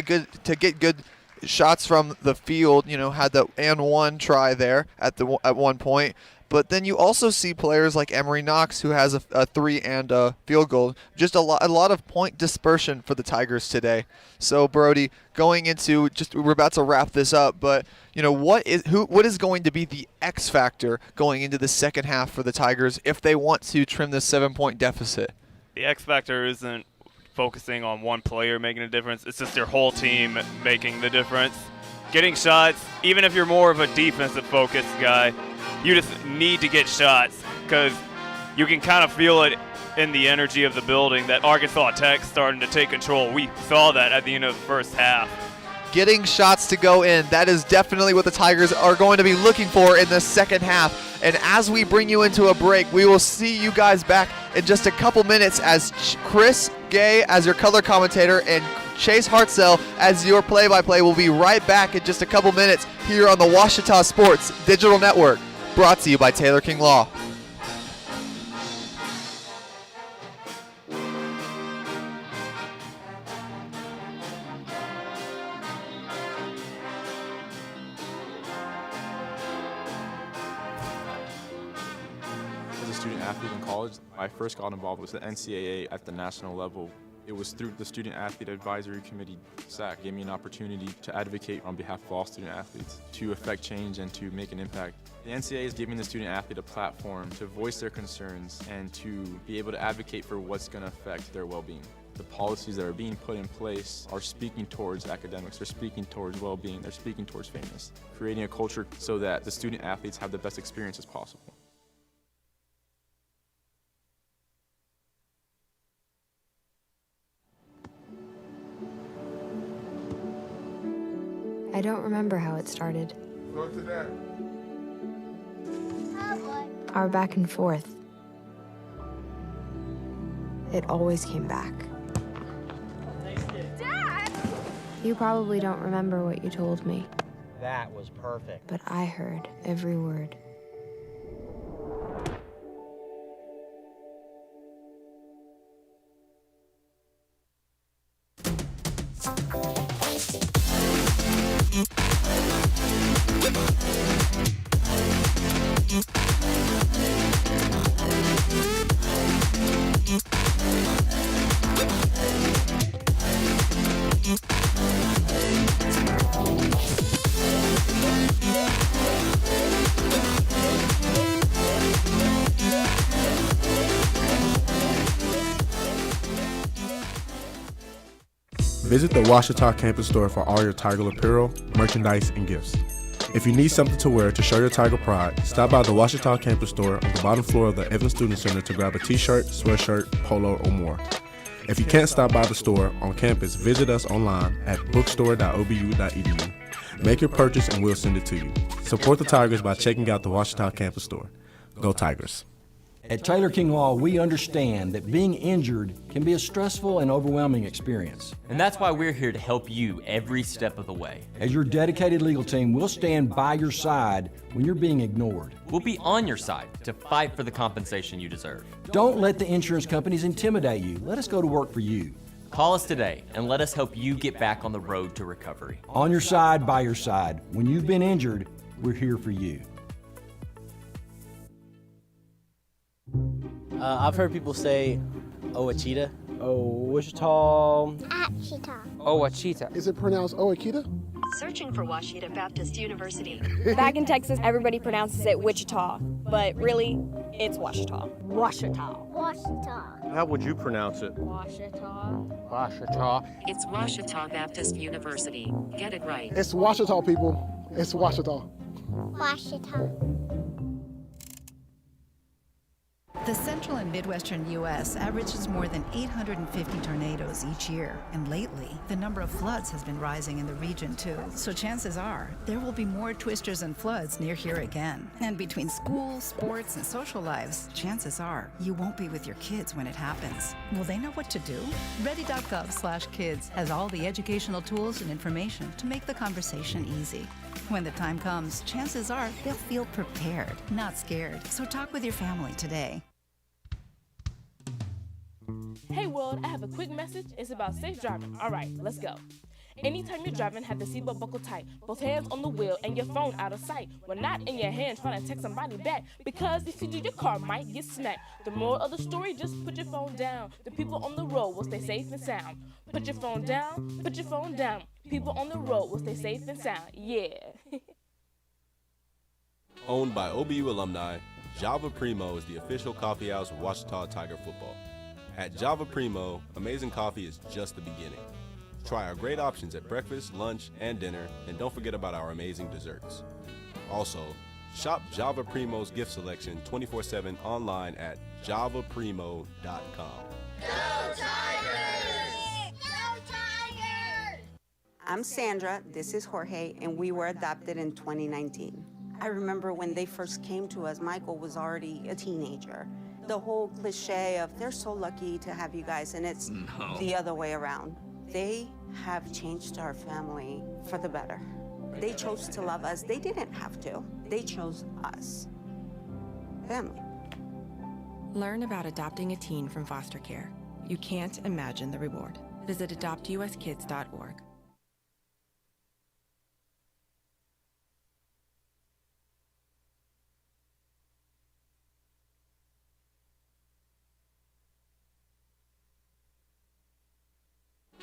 good shots from the field. Had the and one try there at one point. But then you also see players like Emery Knox, who has a 3 and a field goal. Just a lot of point dispersion for the Tigers today. So Brody, going into we're about to wrap this up, but what is going to be the X factor going into the second half for the Tigers if they want to trim this 7-point deficit? The X factor isn't focusing on one player making a difference. It's just your whole team making the difference. Getting shots, even if you're more of a defensive focused guy, you just need to get shots because you can kind of feel it in the energy of the building that Arkansas Tech's starting to take control. We saw that at the end of the first half. Getting shots to go in, that is definitely what the Tigers are going to be looking for in the second half. And as we bring you into a break, we will see you guys back in just a couple minutes as Chris Gay as your color commentator and Chase Hartzell as your play-by-play. We'll be right back in just a couple minutes here on the Ouachita Sports Digital Network, brought to you by Taylor King Law. As a student athlete in college, I first got involved with the NCAA at the national level. It was through the Student Athlete Advisory Committee, SAC, gave me an opportunity to advocate on behalf of all student athletes, to affect change and to make an impact. The NCAA is giving the student athlete a platform to voice their concerns and to be able to advocate for what's going to affect their well-being. The policies that are being put in place are speaking towards academics, they're speaking towards well-being, they're speaking towards fairness, creating a culture so that the student athletes have the best experience as possible. I don't remember how it started. Go to that. Our back and forth. It always came back. Dad! You probably don't remember what you told me, That was perfect. but I heard every word. Visit the Ouachita campus store for all your Tiger apparel, merchandise, and gifts. If you need something to wear to show your Tiger pride, stop by the Ouachita campus store on the bottom floor of the Evans Student Center to grab a t-shirt, sweatshirt, polo, or more. If you can't stop by the store on campus, visit us online at bookstore.obu.edu. Make your purchase and we'll send it to you. Support the Tigers by checking out the Ouachita campus store. Go Tigers. At Taylor King Law, we understand that being injured can be a stressful and overwhelming experience. And that's why we're here to help you every step of the way. As your dedicated legal team, we'll stand by your side when you're being ignored. We'll be on your side to fight for the compensation you deserve. Don't let the insurance companies intimidate you. Let us go to work for you. Call us today and let us help you get back on the road to recovery. On your side, by your side. When you've been injured, we're here for you. I've heard people say Ouachita. Wichita. Ouachita. Ouachita. Is it pronounced Ouachita? Searching for Ouachita Baptist University. Back in Texas, everybody pronounces it Wichita, but really, it's Ouachita. Ouachita. Ouachita. How would you pronounce it? Ouachita. Ouachita. It's Ouachita Baptist University. Get it right. It's Ouachita, people. It's Ouachita. Ouachita. The central and midwestern U.S. averages more than 850 tornadoes each year, and lately, the number of floods has been rising in the region too. So chances are, there will be more twisters and floods near here again. And between school, sports, and social lives, chances are, you won't be with your kids when it happens. Will they know what to do? Ready.gov/kids has all the educational tools and information to make the conversation easy. When the time comes, chances are they'll feel prepared, not scared. So talk with your family today. Hey world, I have a quick message. It's about safe driving. All right, let's go. Anytime you're driving, have the seatbelt buckled tight. Both hands on the wheel and your phone out of sight. When not in your hand, trying to text somebody back. Because if you do, your car might get smacked. The moral of the story, just put your phone down. The people on the road will stay safe and sound. Put your phone down, put your phone down. People on the road will stay safe and sound. Yeah. Owned by OBU alumni, Java Primo is the official coffee house of Ouachita Tiger football. At Java Primo, amazing coffee is just the beginning. Try our great options at breakfast, lunch, and dinner, and don't forget about our amazing desserts. Also, shop Java Primo's gift selection 24/7 online at javaprimo.com. Go Tigers! Go Tigers! I'm Sandra, this is Jorge, and we were adopted in 2019. I remember when they first came to us, Michael was already a teenager. The whole cliche of they're so lucky to have you guys, and it's the other way around. They have changed our family for the better. They chose to love us. They didn't have to. They chose us. Family. Learn about adopting a teen from foster care. You can't imagine the reward. Visit adoptuskids.org.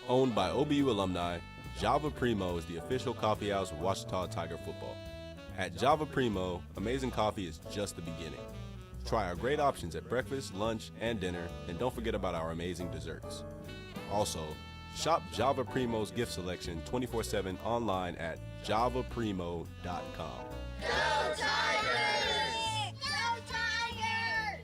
Owned by OBU alumni, Java Primo is the official coffee house of Ouachita Tiger football. At Java Primo, amazing coffee is just the beginning. Try our great options at breakfast, lunch, and dinner, and don't forget about our amazing desserts. Also, shop Java Primo's gift selection 24/7 online at javaprimo.com. Go Tigers! Go Tigers!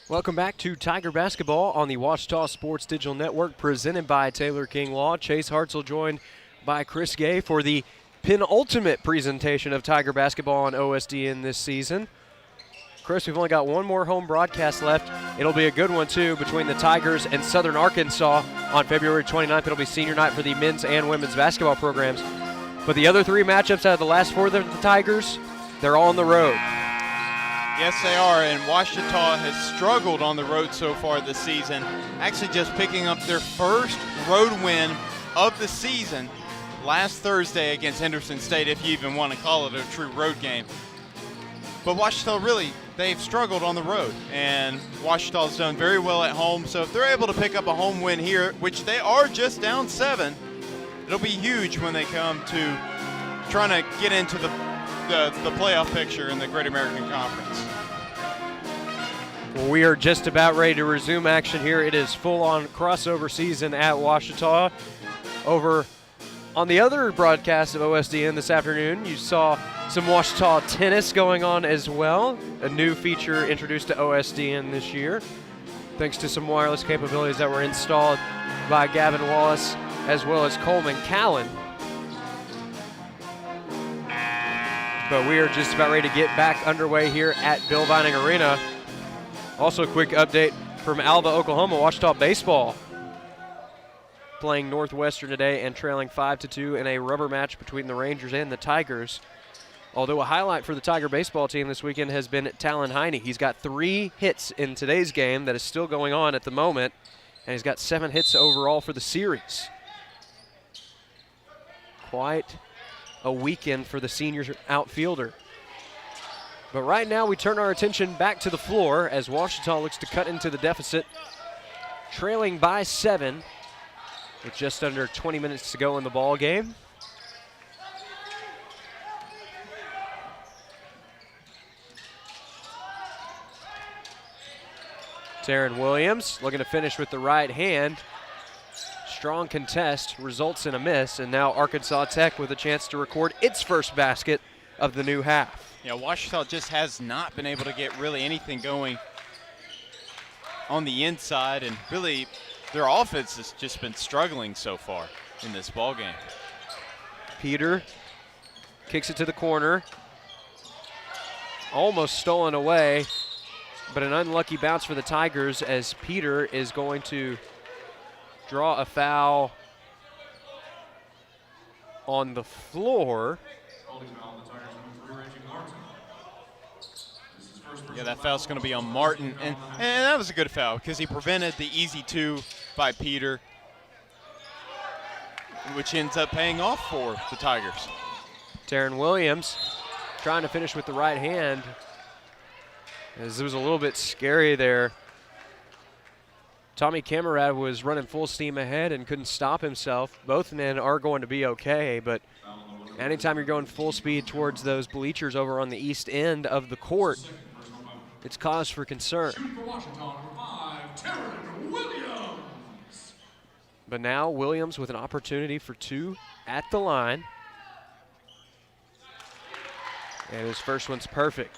Welcome back to Tiger Basketball on the Ouachita Sports Digital Network, presented by Taylor King Law. Chase Hartzell joined by Chris Gay for the penultimate presentation of Tiger Basketball on OSDN this season. Chris, we've only got one more home broadcast left. It'll be a good one, too, between the Tigers and Southern Arkansas on February 29th. It'll be senior night for the men's and women's basketball programs. But the other three matchups out of the last four of the Tigers, they're all on the road. Yes, they are, and Ouachita has struggled on the road so far this season, actually just picking up their first road win of the season last Thursday against Henderson State, if you even want to call it a true road game. But Ouachita really, they've struggled on the road, and Ouachita's done very well at home. So if they're able to pick up a home win here, which they are just down 7, it'll be huge when they come to trying to get into the playoff picture in the Great American Conference. Well, we are just about ready to resume action here. It is full-on crossover season at Ouachita. Over on the other broadcast of OSDN this afternoon, you saw some Ouachita tennis going on as well, a new feature introduced to OSDN this year, thanks to some wireless capabilities that were installed by Gavin Wallace as well as Coleman Callan. But we are just about ready to get back underway here at Bill Vining Arena. Also a quick update from Alva, Oklahoma, Ouachita baseball playing Northwestern today and trailing 5-2 in a rubber match between the Rangers and the Tigers. Although a highlight for the Tiger baseball team this weekend has been Talon Heine. He's got 3 hits in today's game that is still going on at the moment, and he's got 7 hits overall for the series. Quite a weekend for the senior outfielder. But right now we turn our attention back to the floor as Ouachita looks to cut into the deficit, trailing by 7 with just under 20 minutes to go in the ball game. Taryn Williams looking to finish with the right hand. Strong contest results in a miss, and now Arkansas Tech with a chance to record its first basket of the new half. Yeah, Ouachita just has not been able to get really anything going on the inside, and really their offense has just been struggling so far in this ball game. Peter kicks it to the corner. Almost stolen away, but an unlucky bounce for the Tigers as Peter is going to draw a foul on the floor. Yeah, that foul's going to be on Martin, and that was a good foul because he prevented the easy 2 by Peter, which ends up paying off for the Tigers. Taryn Williams trying to finish with the right hand, as it was a little bit scary there. Tommy Camerad was running full steam ahead and couldn't stop himself. Both men are going to be okay, but anytime you're going full speed towards those bleachers over on the east end of the court, it's cause for concern. But now Williams with an opportunity for 2 at the line. And his first one's perfect.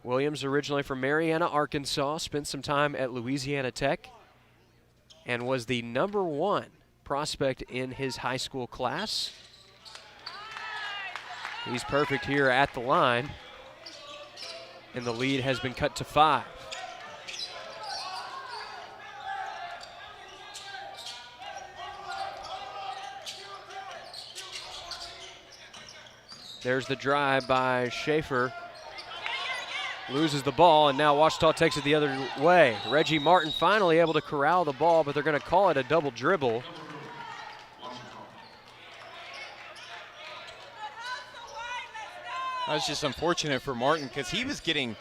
Williams, originally from Marianna, Arkansas, spent some time at Louisiana Tech and was the #1 prospect in his high school class. He's perfect here at the line, and the lead has been cut to 5. There's the drive by Schaefer. Loses the ball, and now Ouachita takes it the other way. Reggie Martin finally able to corral the ball, but they're going to call it a double dribble. That was just unfortunate for Martin because he was getting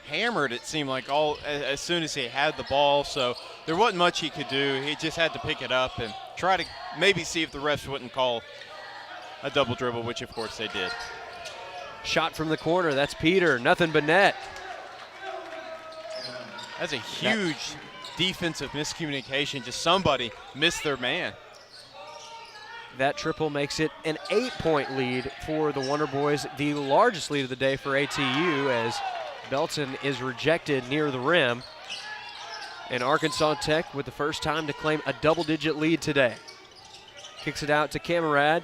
hammered, it seemed like, as soon as he had the ball. So there wasn't much he could do. He just had to pick it up and try to maybe see if the refs wouldn't call a double dribble, which of course they did. Shot from the corner, that's Peter, nothing but net. That's a huge defensive miscommunication. Just somebody missed their man. That triple makes it an 8-point lead for the Wonder Boys, the largest lead of the day for ATU, as Belton is rejected near the rim. And Arkansas Tech with the first time to claim a double-digit lead today. Kicks it out to Camerad,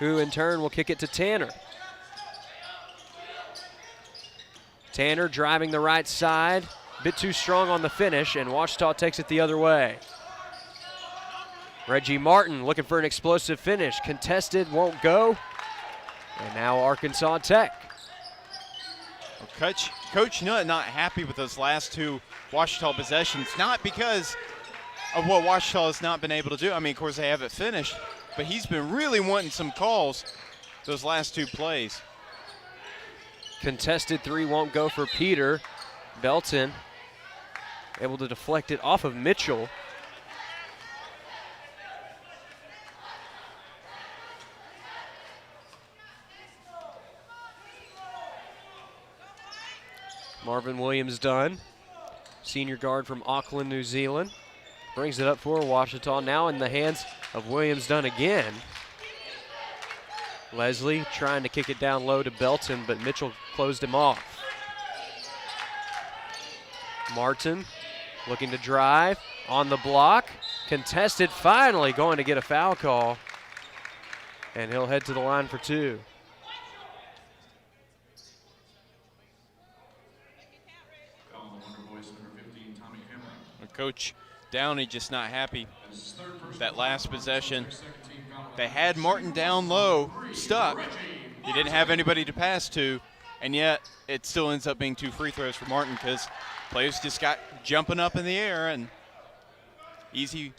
who in turn will kick it to Tanner. Tanner driving the right side, a bit too strong on the finish, and Ouachita takes it the other way. Reggie Martin looking for an explosive finish. Contested, won't go. And now Arkansas Tech. Well, Coach Nutt not happy with those last 2 Ouachita possessions, not because of what Ouachita has not been able to do. I mean, of course, they haven't finished, but he's been really wanting some calls those last 2 plays. Contested three won't go for Peter. Belton able to deflect it off of Mitchell. Marvin Williams-Dunn, senior guard from Auckland, New Zealand, brings it up for Ouachita. Now in the hands of Williams-Dunn again. Leslie trying to kick it down low to Belton, but Mitchell closed him off. Martin looking to drive on the block. Contested, finally going to get a foul call. And he'll head to the line for two. Coach Downey just not happy. That last possession, they had Martin down low, stuck. He didn't have anybody to pass to, and yet it still ends up being 2 free throws for Martin because players just got jumping up in the air, and easy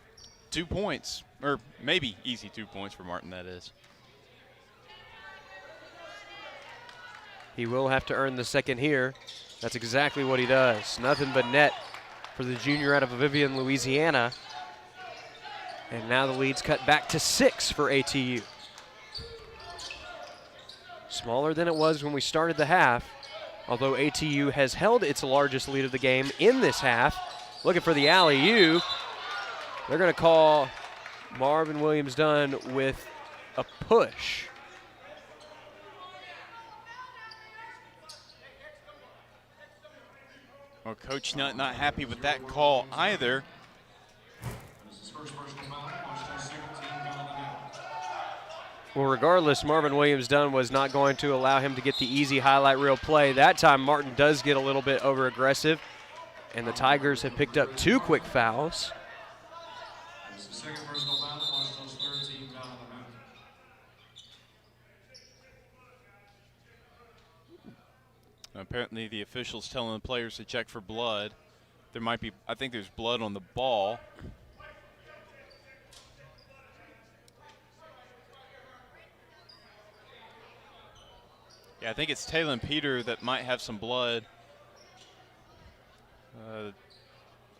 2 points, or maybe easy 2 points for Martin, that is. He will have to earn the second here. That's exactly what he does. Nothing but net for the junior out of Vivian, Louisiana. And now the lead's cut back to 6 for ATU. Smaller than it was when we started the half, although ATU has held its largest lead of the game in this half. Looking for the alley-oop. They're going to call Marvin Williams-Dunn with a push. Well, Coach not happy with that call either. Well, regardless, Marvin Williams-Dunn was not going to allow him to get the easy highlight reel play. That time, Martin does get a little bit over-aggressive, and the Tigers have picked up 2 quick fouls. Apparently the officials telling the players to check for blood. There might be, I think there's blood on the ball. Yeah, I think it's Talon Peter that might have some blood.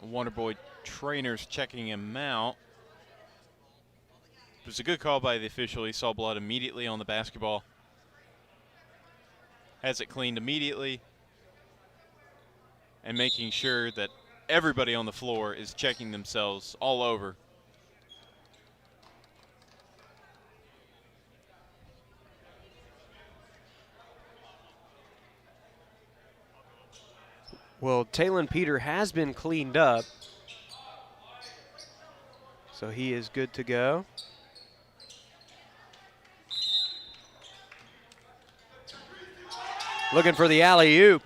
Wonder Boy trainers checking him out. It was a good call by the official. He saw blood immediately on the basketball. Has it cleaned immediately, and making sure that everybody on the floor is checking themselves all over. Well, Talon Peter has been cleaned up, so he is good to go. Looking for the alley-oop.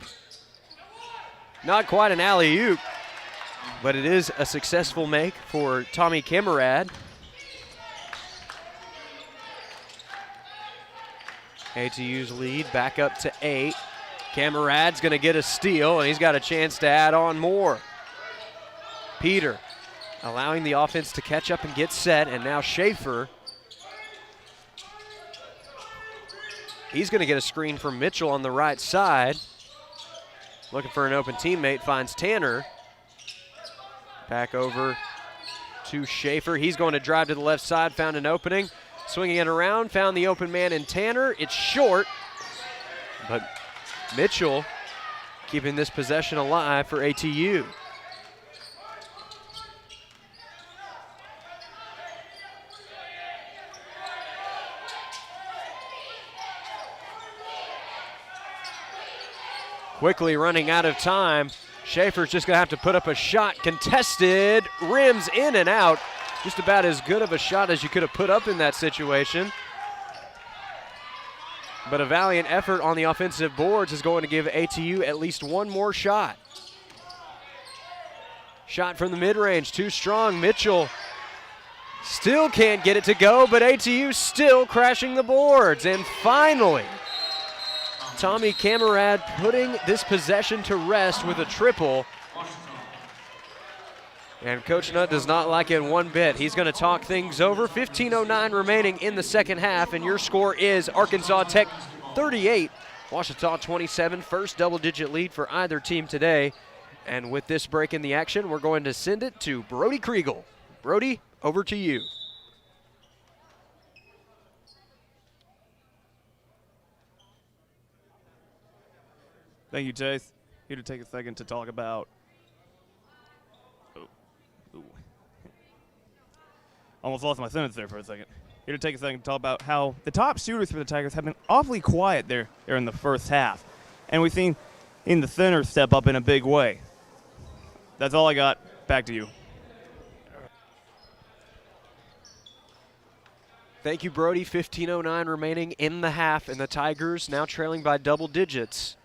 Not quite an alley-oop, but it is a successful make for Tommy Camerad. ATU's lead back up to 8. Camerad's going to get a steal, and he's got a chance to add on more. Peter allowing the offense to catch up and get set, and now Schaefer. He's going to get a screen from Mitchell on the right side. Looking for an open teammate, finds Tanner. Back over to Schaefer. He's going to drive to the left side, found an opening. Swinging it around, found the open man in Tanner. It's short, but Mitchell keeping this possession alive for ATU. Quickly running out of time. Schaefer's just going to have to put up a shot. Contested, rims in and out. Just about as good of a shot as you could have put up in that situation. But a valiant effort on the offensive boards is going to give ATU at least one more shot. Shot from the mid-range, too strong. Mitchell still can't get it to go, but ATU still crashing the boards. And finally, Tommy Camerad putting this possession to rest with a triple. And Coach Nutt does not like it one bit. He's going to talk things over. 15:09 remaining in the second half, and your score is Arkansas Tech 38, Ouachita 27, first double-digit lead for either team today. And with this break in the action, we're going to send it to Brody Kriegel. Brody, over to you. Thank you, Chase. Here to take a second to talk about. Almost lost my sentence there for a second. Here to take a second to talk about how the top shooters for the Tigers have been awfully quiet there in the first half. And we've seen in the center step up in a big way. That's all I got. Back to you. Thank you, Brody. 15:09 remaining in the half, and the Tigers now trailing by double digits.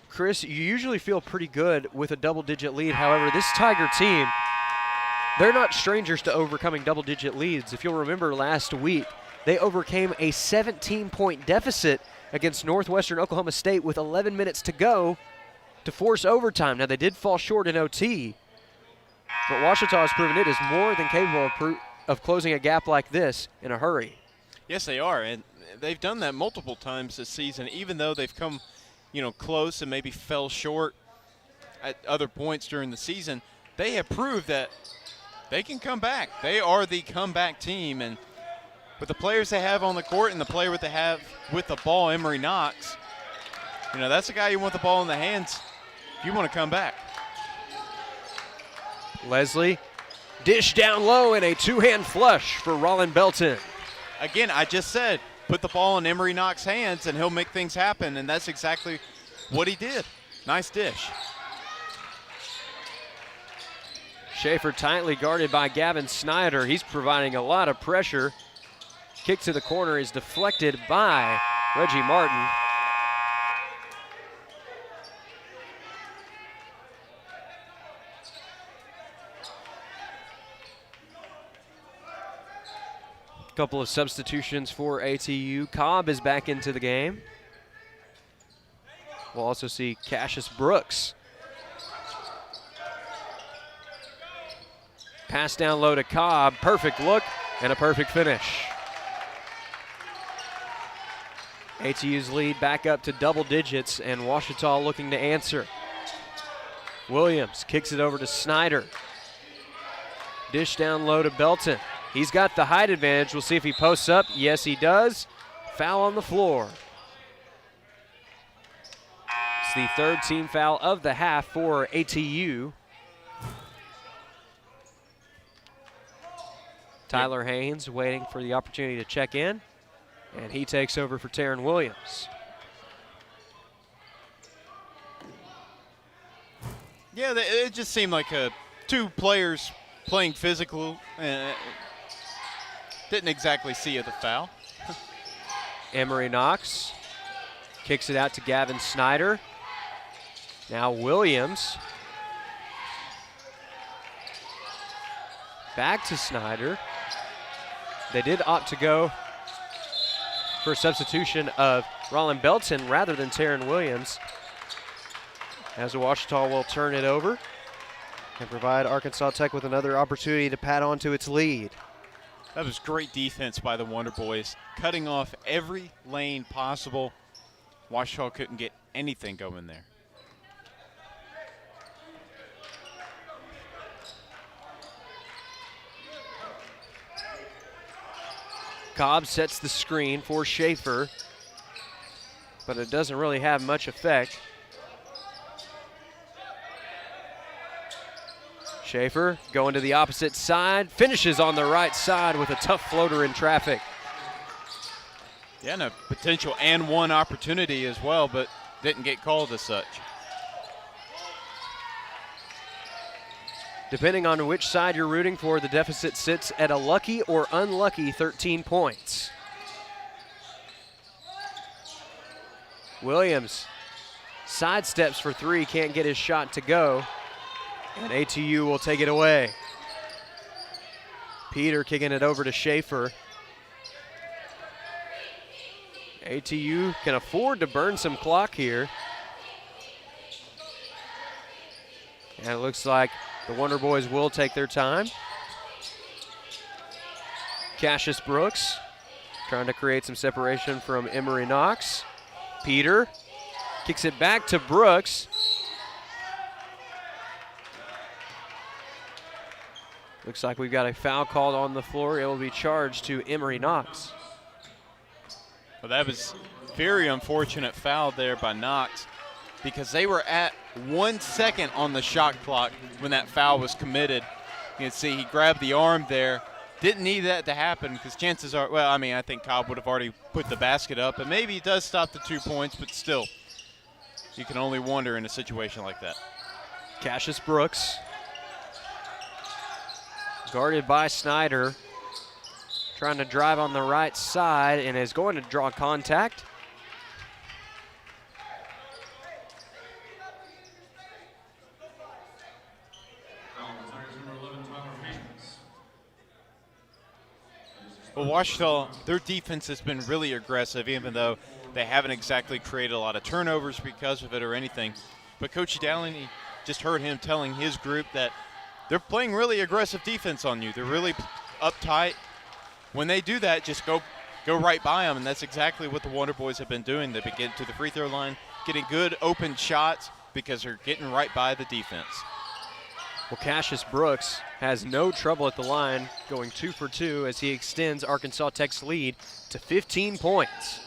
Chris, you usually feel pretty good with a double-digit lead. However, this Tiger team, they're not strangers to overcoming double-digit leads. If you'll remember last week, they overcame a 17-point deficit against Northwestern Oklahoma State with 11 minutes to go to force overtime. Now, they did fall short in OT, but Ouachita has proven it is more than capable of closing a gap like this in a hurry. Yes, they are, and they've done that multiple times this season, even though they've come close and maybe fell short at other points during the season. They have proved that they can come back. They are the comeback team, and with the players they have on the court and the player they have with the ball, Emory Knox, that's a guy you want the ball in the hands if you want to come back. Leslie, dish down low and a two-hand flush for Rollin Belton. Again, I just said, put the ball in Emory Knox's hands and he'll make things happen, and that's exactly what he did. Nice dish. Schaefer tightly guarded by Gavin Snyder. He's providing a lot of pressure. Kick to the corner is deflected by Reggie Martin. Couple of substitutions for ATU. Cobb is back into the game. We'll also see Cassius Brooks. Pass down low to Cobb. Perfect look and a perfect finish. ATU's lead back up to double digits, and Ouachita looking to answer. Williams kicks it over to Snyder. Dish down low to Belton. He's got the height advantage. We'll see if he posts up. Yes, he does. Foul on the floor. It's the third team foul of the half for ATU. Tyler Haynes waiting for the opportunity to check in, and he takes over for Taryn Williams. Yeah, it just seemed like two players playing physical. Didn't exactly see the foul. Emory Knox kicks it out to Gavin Snyder. Now Williams. Back to Snyder. They did opt to go for a substitution of Rollin Belton rather than Taryn Williams, as Ouachita will turn it over and provide Arkansas Tech with another opportunity to pad on to its lead. That was great defense by the Wonder Boys, cutting off every lane possible. Ouachita couldn't get anything going there. Cobb sets the screen for Schaefer, but it doesn't really have much effect. Schaefer going to the opposite side, finishes on the right side with a tough floater in traffic. Yeah, and a potential and one opportunity as well, but didn't get called as such. Depending on which side you're rooting for, the deficit sits at a lucky or unlucky 13 points. Williams sidesteps for three, can't get his shot to go, and ATU will take it away. Peter kicking it over to Schaefer. ATU can afford to burn some clock here. And it looks like the Wonder Boys will take their time. Cassius Brooks trying to create some separation from Emory Knox. Peter kicks it back to Brooks. Looks like we've got a foul called on the floor. It will be charged to Emory Knox. Well, that was very unfortunate foul there by Knox because they were at 1 second on the shot clock when that foul was committed. You can see he grabbed the arm there. Didn't need that to happen because chances are, well, I mean, I think Cobb would have already put the basket up, and maybe he does stop the 2 points, but still, you can only wonder in a situation like that. Cassius Brooks, guarded by Snyder, trying to drive on the right side and is going to draw contact. Well, Ouachita, their defense has been really aggressive, even though they haven't exactly created a lot of turnovers because of it or anything. But Coach Dowling, just heard him telling his group that they're playing really aggressive defense on you. They're really uptight. When they do that, just go right by them, and that's exactly what the Wonder Boys have been doing. They've been getting to the free throw line, getting good open shots because they're getting right by the defense. Well, Cassius Brooks has no trouble at the line, going 2 for 2 as he extends Arkansas Tech's lead to 15 points.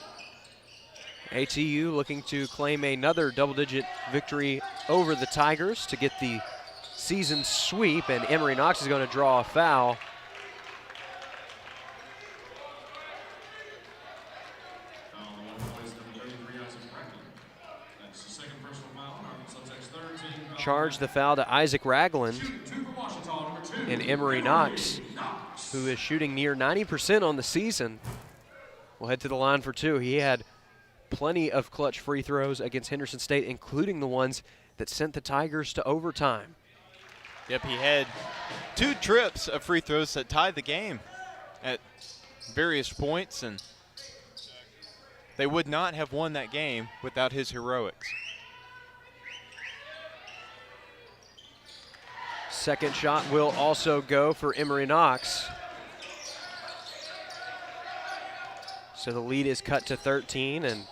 ATU looking to claim another double-digit victory over the Tigers to get the season sweep, and Emory Knox is going to draw a foul. Charge the foul to Isaac Ragland and Emory Knox, who is shooting near 90% on the season, will head to the line for 2. He had plenty of clutch free throws against Henderson State, including the ones that sent the Tigers to overtime. Yep, he had 2 trips of free throws that tied the game at various points, and they would not have won that game without his heroics. Second shot will also go for Emory Knox. So the lead is cut to 13, and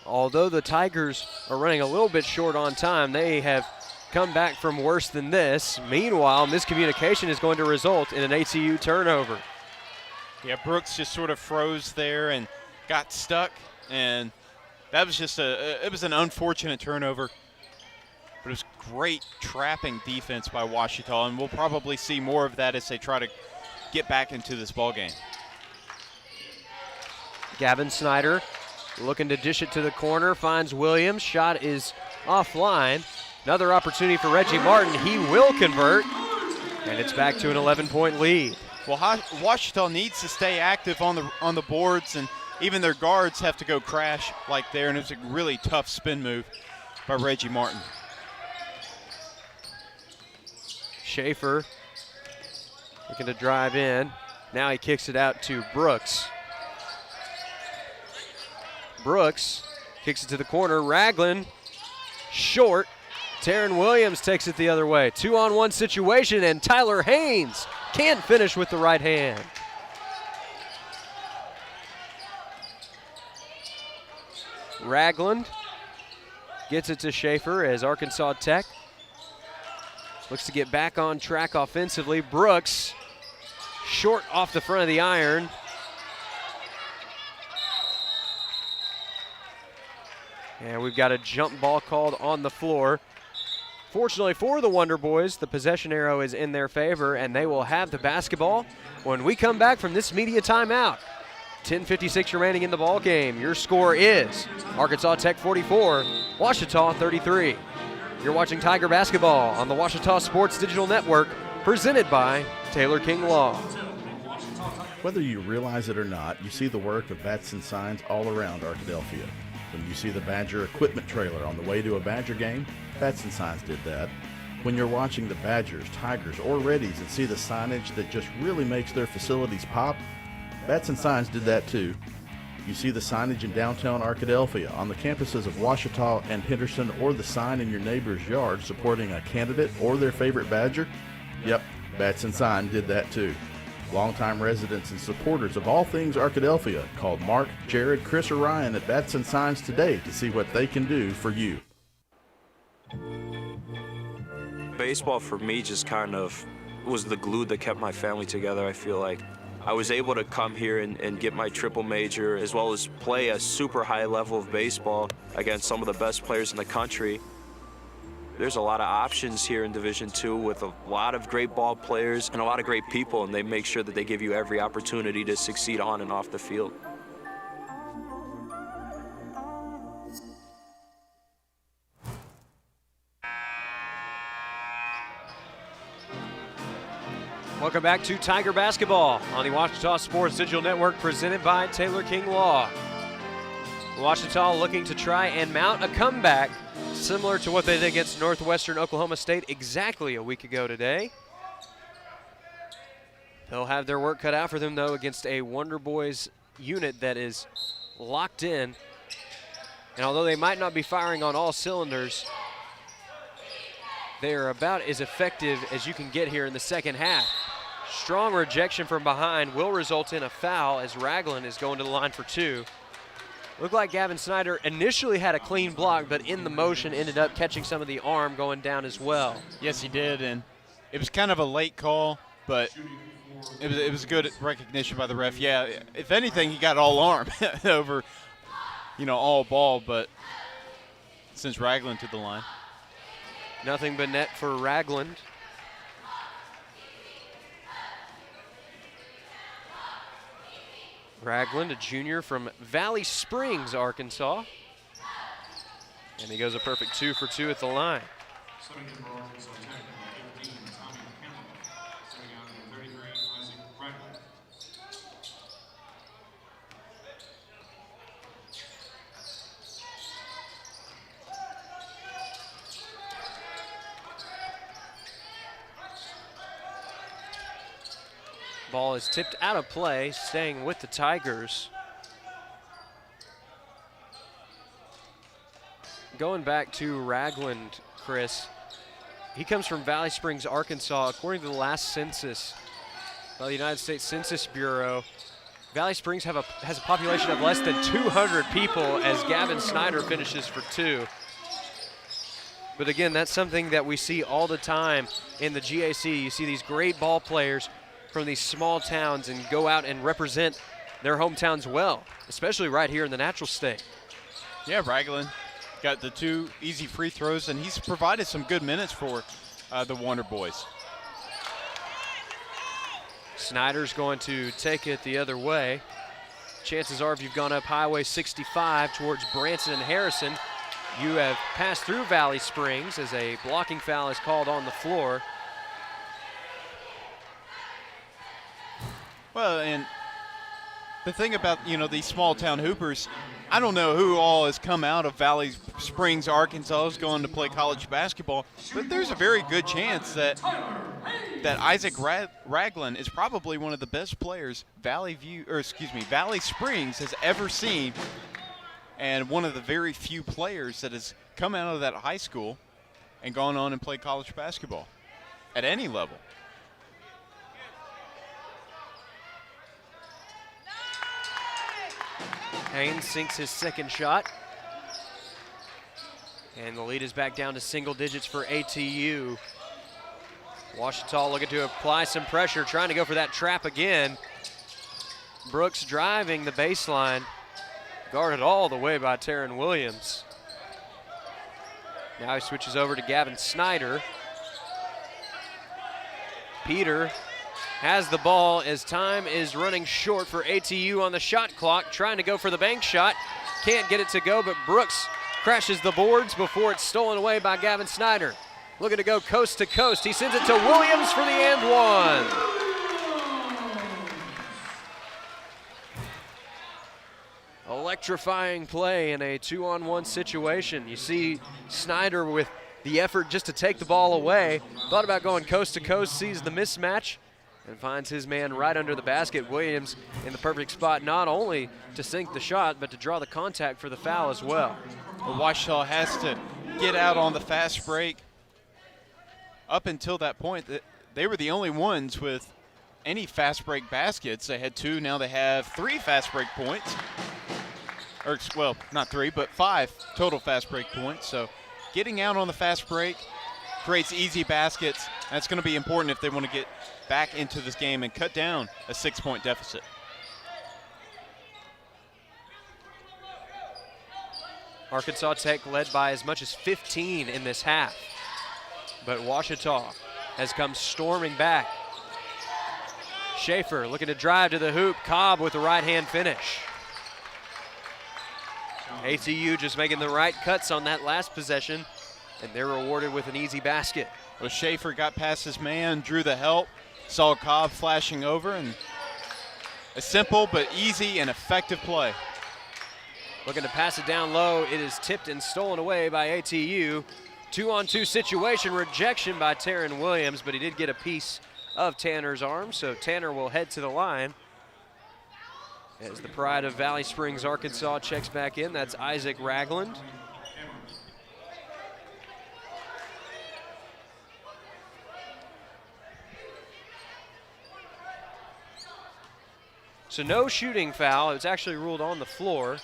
although the Tigers are running a little bit short on time, they have come back from worse than this. Meanwhile, miscommunication is going to result in an ATU turnover. Yeah, Brooks just sort of froze there and got stuck, and that was just it was an unfortunate turnover. But it was great trapping defense by Ouachita, and we'll probably see more of that as they try to get back into this ball game. Gavin Snyder looking to dish it to the corner, finds Williams. Shot is offline. Another opportunity for Reggie Martin. He will convert, and it's back to an 11-point lead. Well, Ouachita needs to stay active on the boards, and even their guards have to go crash like there, and it's a really tough spin move by Reggie Martin. Schaefer looking to drive in. Now he kicks it out to Brooks. Brooks kicks it to the corner. Ragland short. Taryn Williams takes it the other way. 2-on-1 situation, and Tyler Haynes can't finish with the right hand. Ragland gets it to Schaefer as Arkansas Tech looks to get back on track offensively. Brooks short off the front of the iron. And we've got a jump ball called on the floor. Fortunately for the Wonder Boys, the possession arrow is in their favor, and they will have the basketball when we come back from this media timeout. 10:56 remaining in the ball game. Your score is Arkansas Tech 44, Ouachita 33. You're watching Tiger basketball on the Ouachita Sports Digital Network, presented by Taylor King Law. Whether you realize it or not, you see the work of Batson Signs all around Arkadelphia. When you see the Badger equipment trailer on the way to a Badger game, Batson Signs did that. When you're watching the Badgers, Tigers, or Reddies and see the signage that just really makes their facilities pop, Batson Signs did that too. You see the signage in downtown Arkadelphia, on the campuses of Ouachita and Henderson, or the sign in your neighbor's yard supporting a candidate or their favorite Badger? Yep, Batson Sign did that too. Longtime residents and supporters of all things Arkadelphia, call Mark, Jared, Chris, or Ryan at Bats and Signs today to see what they can do for you. Baseball for me just kind of was the glue that kept my family together. I feel like I was able to come here and get my triple major, as well as play a super high level of baseball against some of the best players in the country. There's a lot of options here in Division II with a lot of great ball players and a lot of great people, and they make sure that they give you every opportunity to succeed on and off the field. Welcome back to Tiger Basketball on the Ouachita Sports Digital Network, presented by Taylor King Law. Ouachita looking to try and mount a comeback similar to what they did against Northwestern Oklahoma State exactly a week ago today. They'll have their work cut out for them, though, against a Wonder Boys unit that is locked in. And although they might not be firing on all cylinders, they are about as effective as you can get here in the second half. Strong rejection from behind will result in a foul as Ragland is going to the line for two. Looked like Gavin Snyder initially had a clean block, but in the motion ended up catching some of the arm going down as well. Yes, he did, and it was kind of a late call, but it was good recognition by the ref. Yeah, if anything, he got all arm over, all ball, but since Ragland to the line. Nothing but net for Ragland. Ragland, a junior from Valley Springs, Arkansas. And he goes a perfect 2 for 2 at the line. Ball is tipped out of play, staying with the Tigers. Going back to Ragland, Chris, he comes from Valley Springs, Arkansas. According to the last census by the United States Census Bureau, Valley Springs has a population of less than 200 people as Gavin Snyder finishes for 2. But again, that's something that we see all the time in the GAC. You see these great ball players from these small towns and go out and represent their hometowns well, especially right here in the Natural State. Yeah, Ragland got the 2 easy free throws, and he's provided some good minutes for the Wonder Boys. Snyder's going to take it the other way. Chances are if you've gone up Highway 65 towards Branson and Harrison, you have passed through Valley Springs as a blocking foul is called on the floor. Well, and the thing about, these small town hoopers, I don't know who all has come out of Valley Springs, Arkansas, is going to play college basketball, but there's a very good chance that Isaac Ragland is probably one of the best players Valley Springs has ever seen, and one of the very few players that has come out of that high school and gone on and played college basketball at any level. Haynes sinks his second shot. And the lead is back down to single digits for ATU. Ouachita looking to apply some pressure, trying to go for that trap again. Brooks driving the baseline, guarded all the way by Taryn Williams. Now he switches over to Gavin Snyder. Peter has the ball as time is running short for ATU on the shot clock, trying to go for the bank shot. Can't get it to go, but Brooks crashes the boards before it's stolen away by Gavin Snyder. Looking to go coast to coast. He sends it to Williams for the and one. Electrifying play in a 2-on-1 situation. You see Snyder with the effort just to take the ball away. Thought about going coast to coast, sees the mismatch, and finds his man right under the basket. Williams in the perfect spot, not only to sink the shot, but to draw the contact for the foul as well. Ouachita has to get out on the fast break. Up until that point, they were the only ones with any fast break baskets. They had 2, now they have 3 fast break points. Or, well, not 3, but 5 total fast break points. So getting out on the fast break creates easy baskets. That's going to be important if they want to get back into this game and cut down a 6-point deficit. Arkansas Tech led by as much as 15 in this half. But Ouachita has come storming back. Schaefer looking to drive to the hoop. Cobb with the right-hand finish. ATU just making the right cuts on that last possession, and they're rewarded with an easy basket. Well, Schaefer got past his man, drew the help, saw Cobb flashing over, and a simple but easy and effective play. Looking to pass it down low. It is tipped and stolen away by ATU. 2-on-2 situation, rejection by Taryn Williams, but he did get a piece of Tanner's arm, so Tanner will head to the line. As the pride of Valley Springs, Arkansas checks back in, that's Isaac Ragland. So no shooting foul. It was actually ruled on the floor.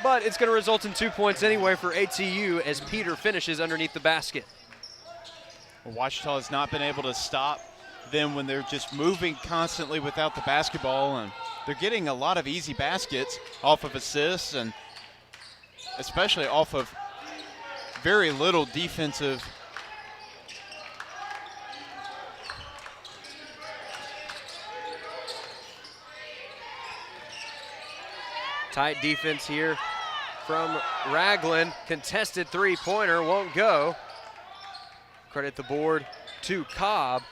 But it's going to result in 2 points anyway for ATU as Peter finishes underneath the basket. Well, Ouachita has not been able to stop them when they're just moving constantly without the basketball, and they're getting a lot of easy baskets off of assists and especially off of very little defensive. Tight defense here from Ragland. Contested three-pointer won't go. Credit the board to Cobb.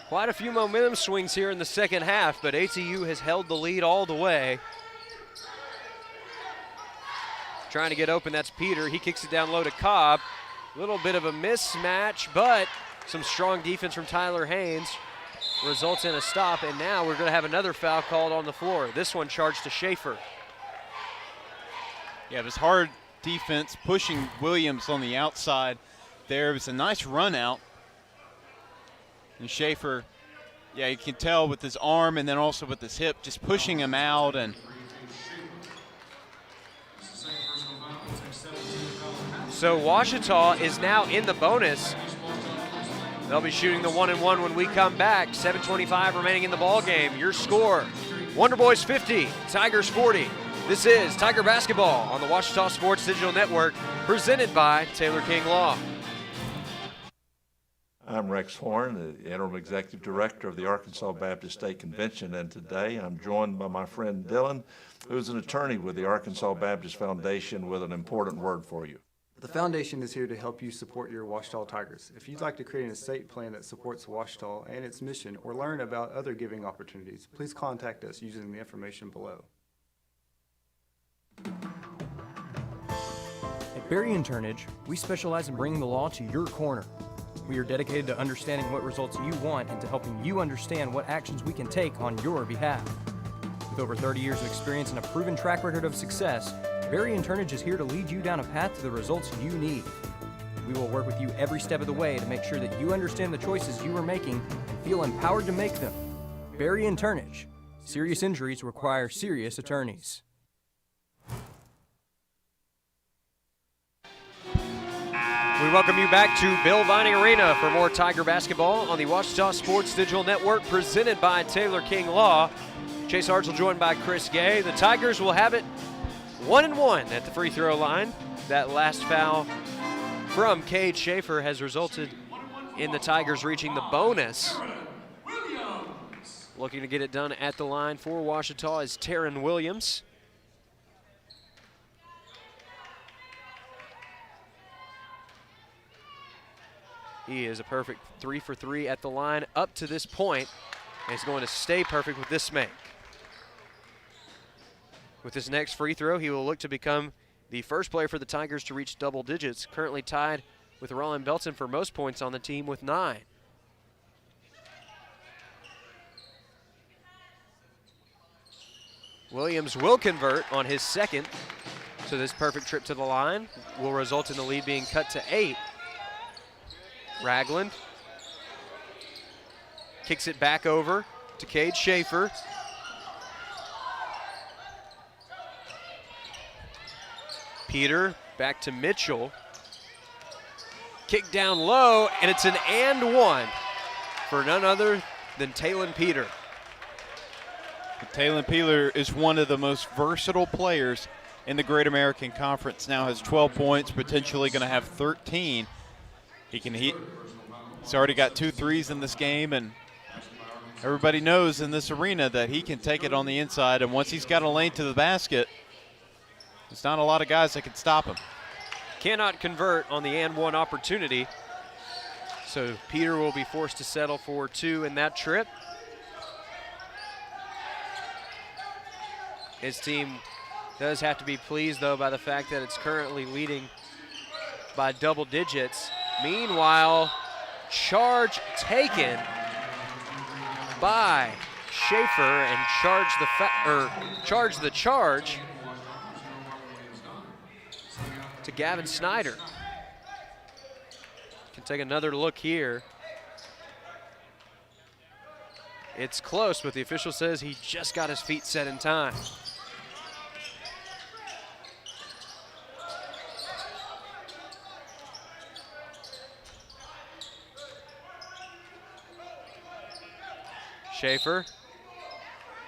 Quite a few momentum swings here in the second half, but ATU has held the lead all the way. Trying to get open, that's Peter. He kicks it down low to Cobb. A little bit of a mismatch, but some strong defense from Tyler Haynes results in a stop, and now we're going to have another foul called on the floor. This one charged to Schaefer. Yeah, it was hard defense pushing Williams on the outside. There was a nice run out. And Schaefer, yeah, you can tell with his arm and then also with his hip, just pushing him out. And so Ouachita is now in the bonus. They'll be shooting the 1-and-1 when we come back. 7:25 remaining in the ball game. Your score, Wonder Boys 50, Tigers 40. This is Tiger Basketball on the Ouachita Sports Digital Network, presented by Taylor King Law. I'm Rex Horn, the Interim Executive Director of the Arkansas Baptist State Convention, and today I'm joined by my friend Dylan, who's an attorney with the Arkansas Baptist Foundation with an important word for you. The foundation is here to help you support your Ouachita Tigers. If you'd like to create an estate plan that supports Ouachita and its mission or learn about other giving opportunities, please contact us using the information below. At Berry & Turnage, we specialize in bringing the law to your corner. We are dedicated to understanding what results you want and to helping you understand what actions we can take on your behalf. With over 30 years of experience and a proven track record of success, Berry & Turnage is here to lead you down a path to the results you need. We will work with you every step of the way to make sure that you understand the choices you are making and feel empowered to make them. Berry & Turnage. Serious injuries require serious attorneys. We welcome you back to Bill Vining Arena for more Tiger basketball on the Ouachita Sports Digital Network, presented by Taylor King Law. Chase Hartzell joined by Chris Gay. The Tigers will have it 1-and-1 at the free throw line. That last foul from Cade Schaefer has resulted in the Tigers reaching the bonus. Looking to get it done at the line for Ouachita is Taryn Williams. He is a perfect 3 for 3 at the line up to this point, and he's going to stay perfect with this make. With this next free throw, he will look to become the first player for the Tigers to reach double digits, currently tied with Rollin Belton for most points on the team with 9. Williams will convert on his second. So this perfect trip to the line will result in the lead being cut to 8. Ragland kicks it back over to Cade Schaefer. Peter back to Mitchell. Kick down low, and it's an and one for none other than Talon Peter. Talon Peter is one of the most versatile players in the Great American Conference. Now has 12 points, potentially going to have 13. He's already got 2 threes in this game, and everybody knows in this arena that he can take it on the inside, and once he's got a lane to the basket, there's not a lot of guys that can stop him. Cannot convert on the and one opportunity. So Peter will be forced to settle for 2 in that trip. His team does have to be pleased, though, by the fact that it's currently leading by double digits. Meanwhile, charge taken by Schaefer and charge the charge to Gavin Snyder. Can take another look here. It's close, but the official says he just got his feet set in time. Schaefer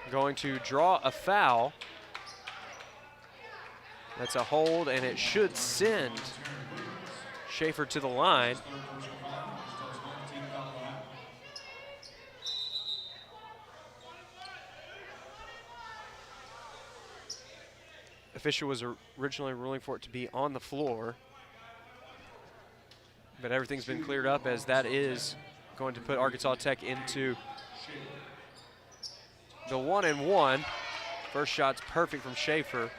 going to draw a foul. That's a hold, and it should send Schaefer to the line. Official was originally ruling for it to be on the floor, but everything's been cleared up, as that is going to put Arkansas Tech into the 1-and-1. First shot's perfect from Schaefer.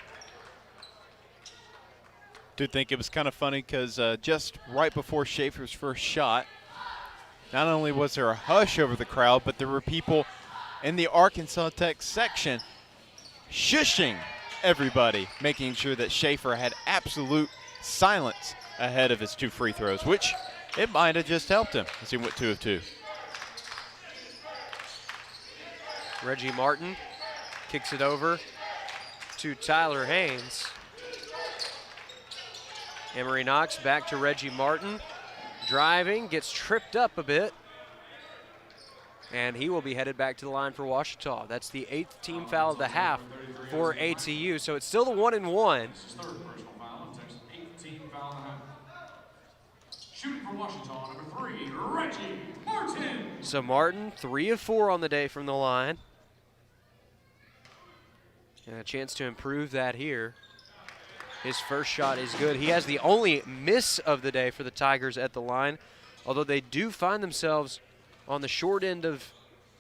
Do think it was kind of funny because just right before Schaefer's first shot, not only was there a hush over the crowd, but there were people in the Arkansas Tech section shushing everybody, making sure that Schaefer had absolute silence ahead of his 2 free throws, which it might have just helped him as he went 2 of 2. Reggie Martin kicks it over to Tyler Haynes. Emory Knox back to Reggie Martin. Driving, gets tripped up a bit. And he will be headed back to the line for Ouachita. That's the 8th team foul of the half for ATU. So it's still the 1-and-1. Shooting for Ouachita, number 3, Reggie Martin. So Martin, 3 of 4 on the day from the line. And a chance to improve that here. His first shot is good. He has the only miss of the day for the Tigers at the line, although they do find themselves on the short end of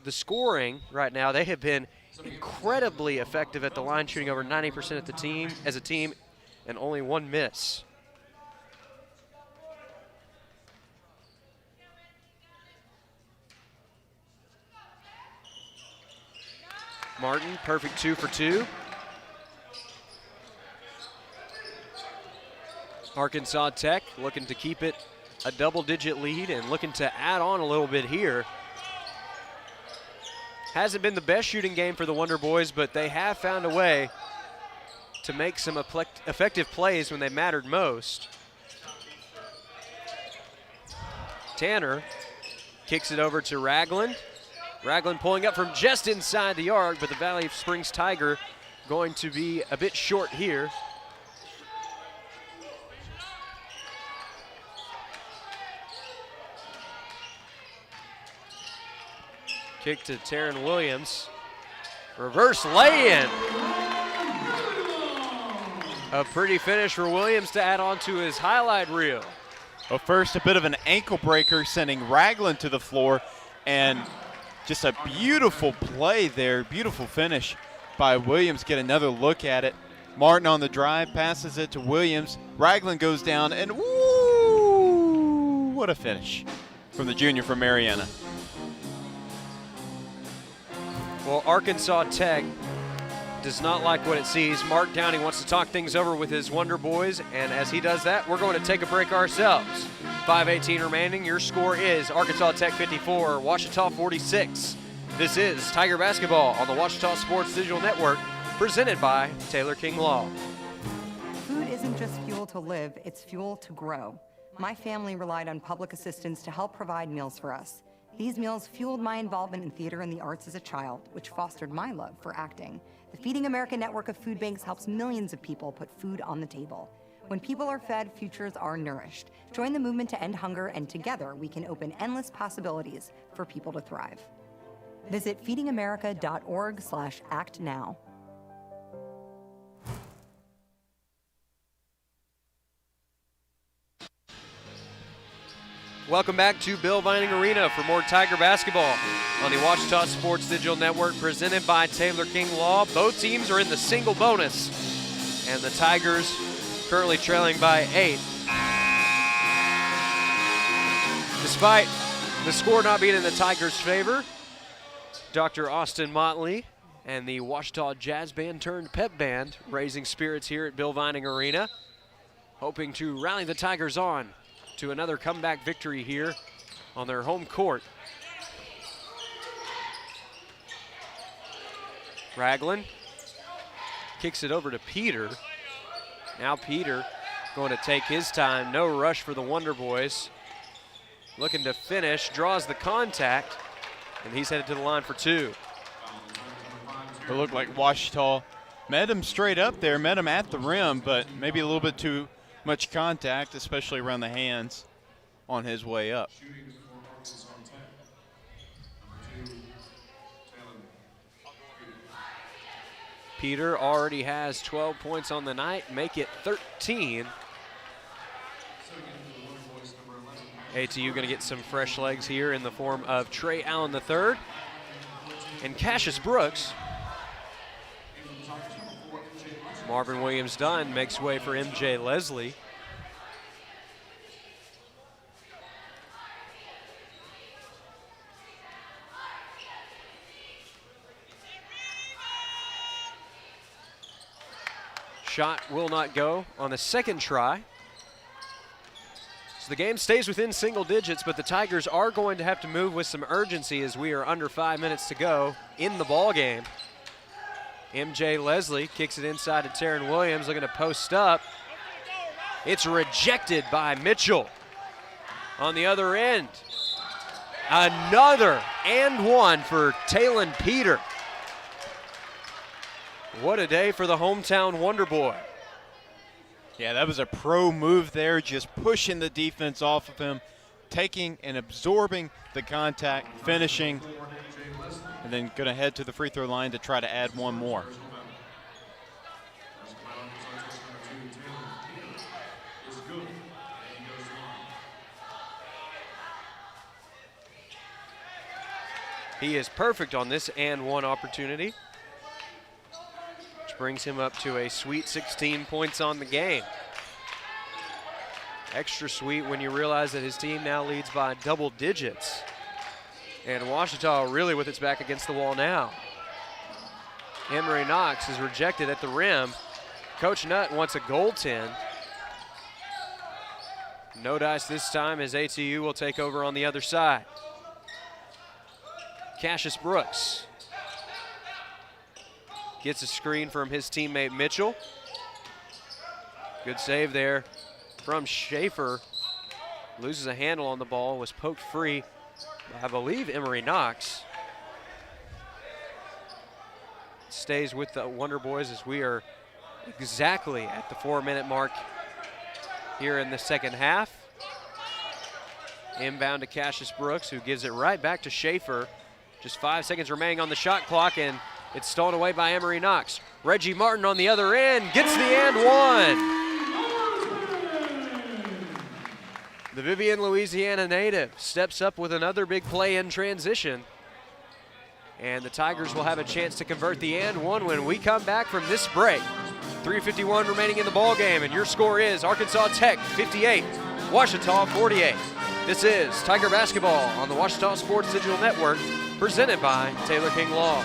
the scoring right now. They have been incredibly effective at the line, shooting over 90% at the team as a team, and only 1 miss. Martin, perfect 2 for 2. Arkansas Tech looking to keep it a double-digit lead and looking to add on a little bit here. Hasn't been the best shooting game for the Wonder Boys, but they have found a way to make some effective plays when they mattered most. Tanner kicks it over to Ragland. Ragland pulling up from just inside the arc, but the Valley Springs Tiger going to be a bit short here. Kick to Taryn Williams. Reverse lay-in. A pretty finish for Williams to add on to his highlight reel. Well, first, a bit of an ankle breaker, sending Ragland to the floor, and just a beautiful play there, beautiful finish by Williams. Get another look at it. Martin on the drive, passes it to Williams. Ragland goes down, and woo! What a finish from the junior from Mariana. Well, Arkansas Tech does not like what it sees. Mark Downey wants to talk things over with his Wonder Boys, and as he does that, we're going to take a break ourselves. 5:18 remaining. Your score is Arkansas Tech 54, Ouachita 46. This is Tiger Basketball on the Ouachita Sports Digital Network, presented by Taylor King Law. Food isn't just fuel to live, it's fuel to grow. My family relied on public assistance to help provide meals for us. These meals fueled my involvement in theater and the arts as a child, which fostered my love for acting. The Feeding America network of food banks helps millions of people put food on the table. When people are fed, futures are nourished. Join the movement to end hunger, and together we can open endless possibilities for people to thrive. Visit feedingamerica.org/actnow. Welcome back to Bill Vining Arena for more Tiger basketball on the Ouachita Sports Digital Network, presented by Taylor King Law. Both teams are in the single bonus, and the Tigers currently trailing by 8. Despite the score not being in the Tigers' favor, Dr. Austin Motley and the Ouachita Jazz Band turned pep band raising spirits here at Bill Vining Arena, hoping to rally the Tigers on to another comeback victory here on their home court. Ragland kicks it over to Peter. Now Peter going to take his time. No rush for the Wonder Boys. Looking to finish, draws the contact, and he's headed to the line for 2. It looked like Ouachita met him straight up there, met him at the rim, but maybe a little bit too much contact, especially around the hands on his way up. Peter already has 12 points on the night, make it 13. ATU going to get some fresh legs here in the form of Trey Allen III and Cassius Brooks. Marvin Williams-Dunn makes way for MJ Leslie. Shot will not go on the second try. So the game stays within single digits, but the Tigers are going to have to move with some urgency as we are under 5 minutes to go in the ball game. MJ Leslie kicks it inside to Taryn Williams, looking to post up. It's rejected by Mitchell. On the other end, another and one for Talon Peter. What a day for the hometown Wonder Boy. Yeah, that was a pro move there, just pushing the defense off of him, taking and absorbing the contact, finishing, and then going to head to the free throw line to try to add one more. He is perfect on this and one opportunity, which brings him up to a sweet 16 points on the game. Extra sweet when you realize that his team now leads by double digits. And Ouachita really with its back against the wall now. Emory Knox is rejected at the rim. Coach Nutt wants a goaltend. No dice this time as ATU will take over on the other side. Cassius Brooks gets a screen from his teammate Mitchell. Good save there from Schaefer. Loses a handle on the ball, was poked free by, I believe, Emory Knox. Stays with the Wonder Boys as we are exactly at the 4-minute mark here in the second half. Inbound to Cassius Brooks, who gives it right back to Schaefer. Just 5 seconds remaining on the shot clock, and it's stolen away by Emory Knox. Reggie Martin on the other end gets the and one. The Vivian, Louisiana native steps up with another big play in transition. And the Tigers will have a chance to convert the and one when we come back from this break. 3:51 remaining in the ball game, and your score is Arkansas Tech 58, Ouachita 48. This is Tiger Basketball on the Ouachita Sports Digital Network, presented by Taylor King Law.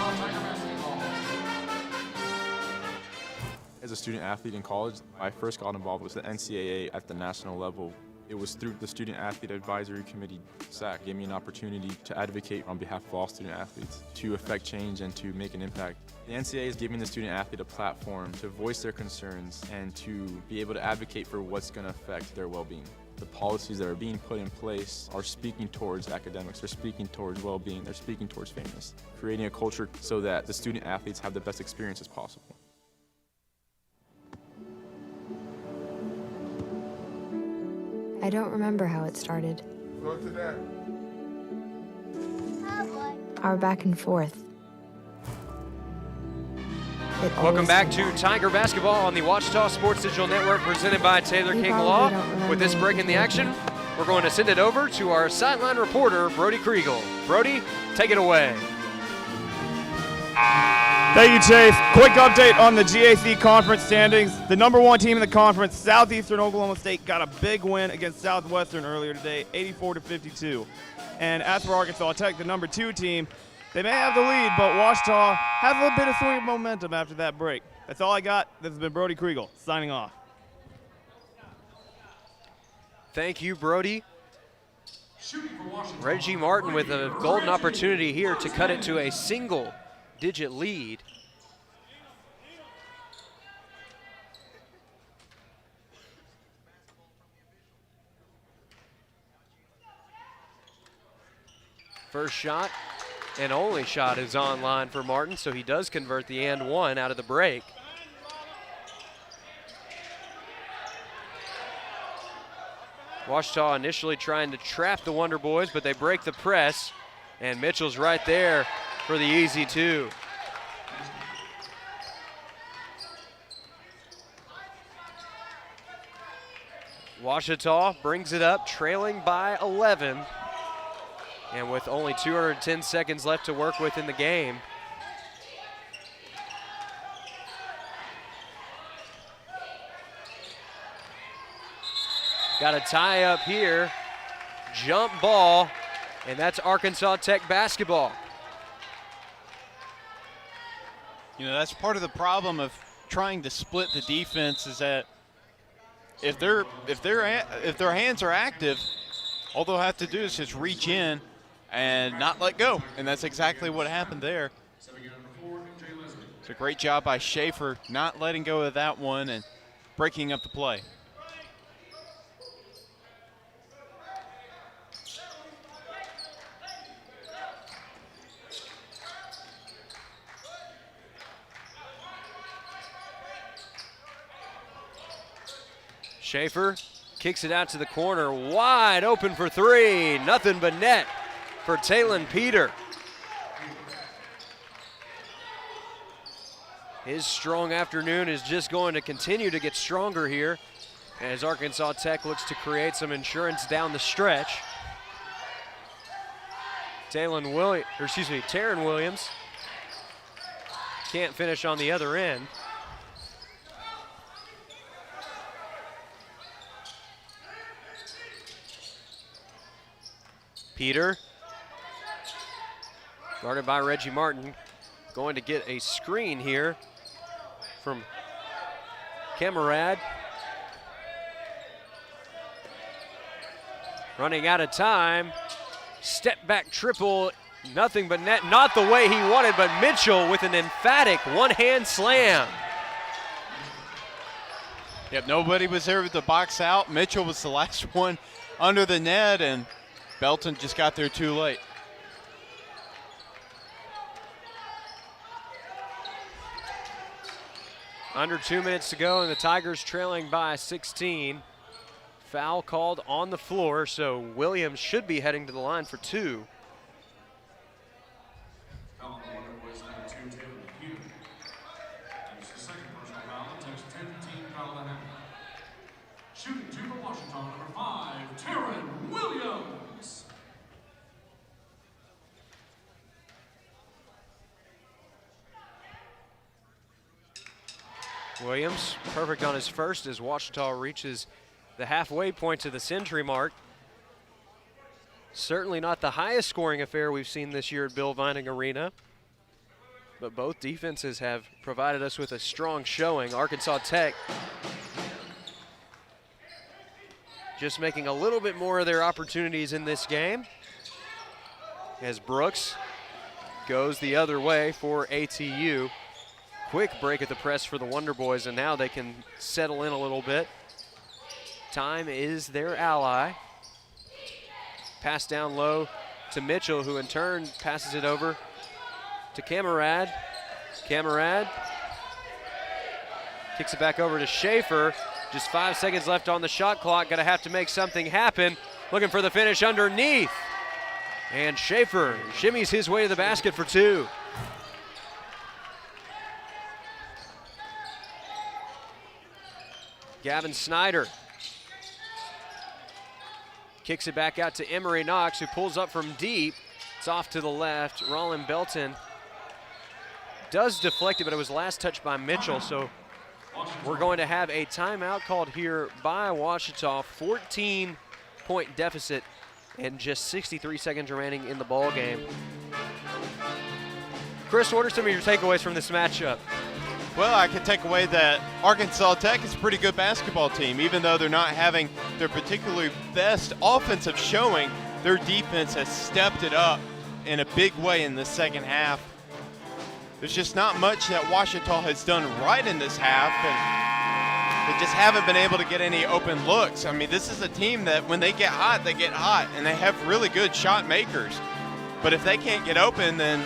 As a student athlete in college, I first got involved with the NCAA at the national level. It was through the Student Athlete Advisory Committee, SAC, gave me an opportunity to advocate on behalf of all student athletes, to affect change and to make an impact. The NCAA is giving the student athlete a platform to voice their concerns and to be able to advocate for what's going to affect their well-being. The policies that are being put in place are speaking towards academics, they're speaking towards well-being, they're speaking towards fairness, creating a culture so that the student athletes have the best experiences possible. I don't remember how it started. Go to that. Our back and forth. Welcome back to Tiger Basketball on the Ouachita Sports Digital Network, presented by Taylor King Law. With this break in the action, we're going to send it over to our sideline reporter, Brody Kriegel. Brody, take it away. Thank you, Chase. Quick update on the GAC conference standings. The #1 team in the conference, Southeastern Oklahoma State, got a big win against Southwestern earlier today, 84-52. And as for Arkansas Tech, the #2 team, they may have the lead, but Ouachita has a little bit of swing of momentum after that break. That's all I got. This has been Brody Kriegel, signing off. Thank you, Brody. Reggie Martin with a golden opportunity here to cut it to a single-digit lead. First shot and only shot is online for Martin, so he does convert the and one out of the break. Ouachita initially trying to trap the Wonder Boys, but they break the press, and Mitchell's right there for the easy two. Ouachita brings it up, trailing by 11. And with only 210 seconds left to work with in the game, got a tie up here, jump ball, and that's Arkansas Tech basketball. You know, that's part of the problem of trying to split the defense, is that if their hands are active, all they'll have to do is just reach in and not let go, and that's exactly what happened there. It's a great job by Schaefer not letting go of that one and breaking up the play. Schaefer kicks it out to the corner, wide open for three. Nothing but net for Talon Peter. His strong afternoon is just going to continue to get stronger here as Arkansas Tech looks to create some insurance down the stretch. Taron Williams can't finish on the other end. Peter, guarded by Reggie Martin, going to get a screen here from Camarade. Running out of time, step back triple, nothing but net, not the way he wanted, but Mitchell with an emphatic one-hand slam. Yep, nobody was there to box out. Mitchell was the last one under the net, and Belton just got there too late. Under 2 minutes to go, and the Tigers trailing by 16. Foul called on the floor, so Williams should be heading to the line for two. Foul on the Wonder Boys, #2, Taylor Peter. That's the second personal foul. It takes 10-15 foul to happen. Shooting two for Washington, #5, Taron Williams. Williams, perfect on his first as Ouachita reaches the halfway point to the century mark. Certainly not the highest scoring affair we've seen this year at Bill Vining Arena. but both defenses have provided us with a strong showing. Arkansas Tech just making a little bit more of their opportunities in this game as Brooks goes the other way for ATU. Quick break at the press for the Wonder Boys, and now they can settle in a little bit. Time is their ally. Pass down low to Mitchell, who in turn passes it over to Camarad. Camarad kicks it back over to Schaefer. Just 5 seconds left on the shot clock. Gonna have to make something happen. Looking for the finish underneath. And Schaefer shimmies his way to the basket for two. Gavin Snyder kicks it back out to Emory Knox, who pulls up from deep. It's off to the left. Rollin Belton does deflect it, but it was last touched by Mitchell, so we're going to have a timeout called here by Ouachita. 14-point deficit and just 63 seconds remaining in the ball game. Chris, what are some of your takeaways from this matchup? Well, I can take away that Arkansas Tech is a pretty good basketball team. Even though they're not having their particularly best offensive showing, their defense has stepped it up in a big way in the second half. There's just not much that Ouachita has done right in this half, and they just haven't been able to get any open looks. I mean, this is a team that when they get hot, and they have really good shot makers. But if they can't get open, then,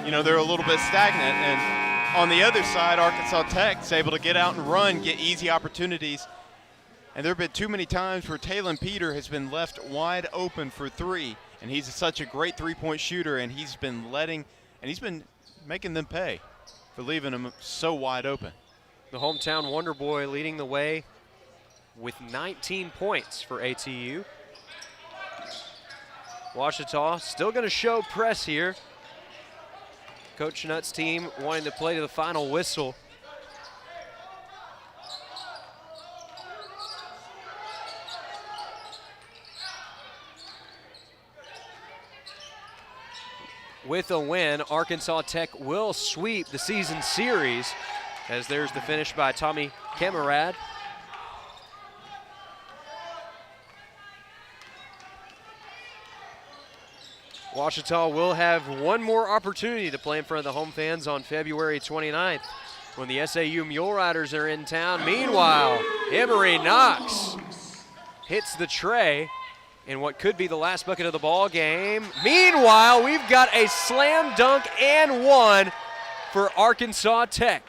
you know, they're a little bit stagnant. And on the other side, Arkansas Tech is able to get out and run, get easy opportunities. And there have been too many times where Talon Peter has been left wide open for three. And he's such a great three-point shooter, and he's been making them pay for leaving them so wide open. The hometown Wonder Boy leading the way with 19 points for ATU. Ouachita still going to show press here. Coach Nutt's team wanting to play to the final whistle. With a win, Arkansas Tech will sweep the season series, as there's the finish by Tommy Camarad. Ouachita will have one more opportunity to play in front of the home fans on February 29th when the SAU Mule Riders are in town. Meanwhile, Emory Knox hits the tray in what could be the last bucket of the ball game. Meanwhile, we've got a slam dunk and one for Arkansas Tech.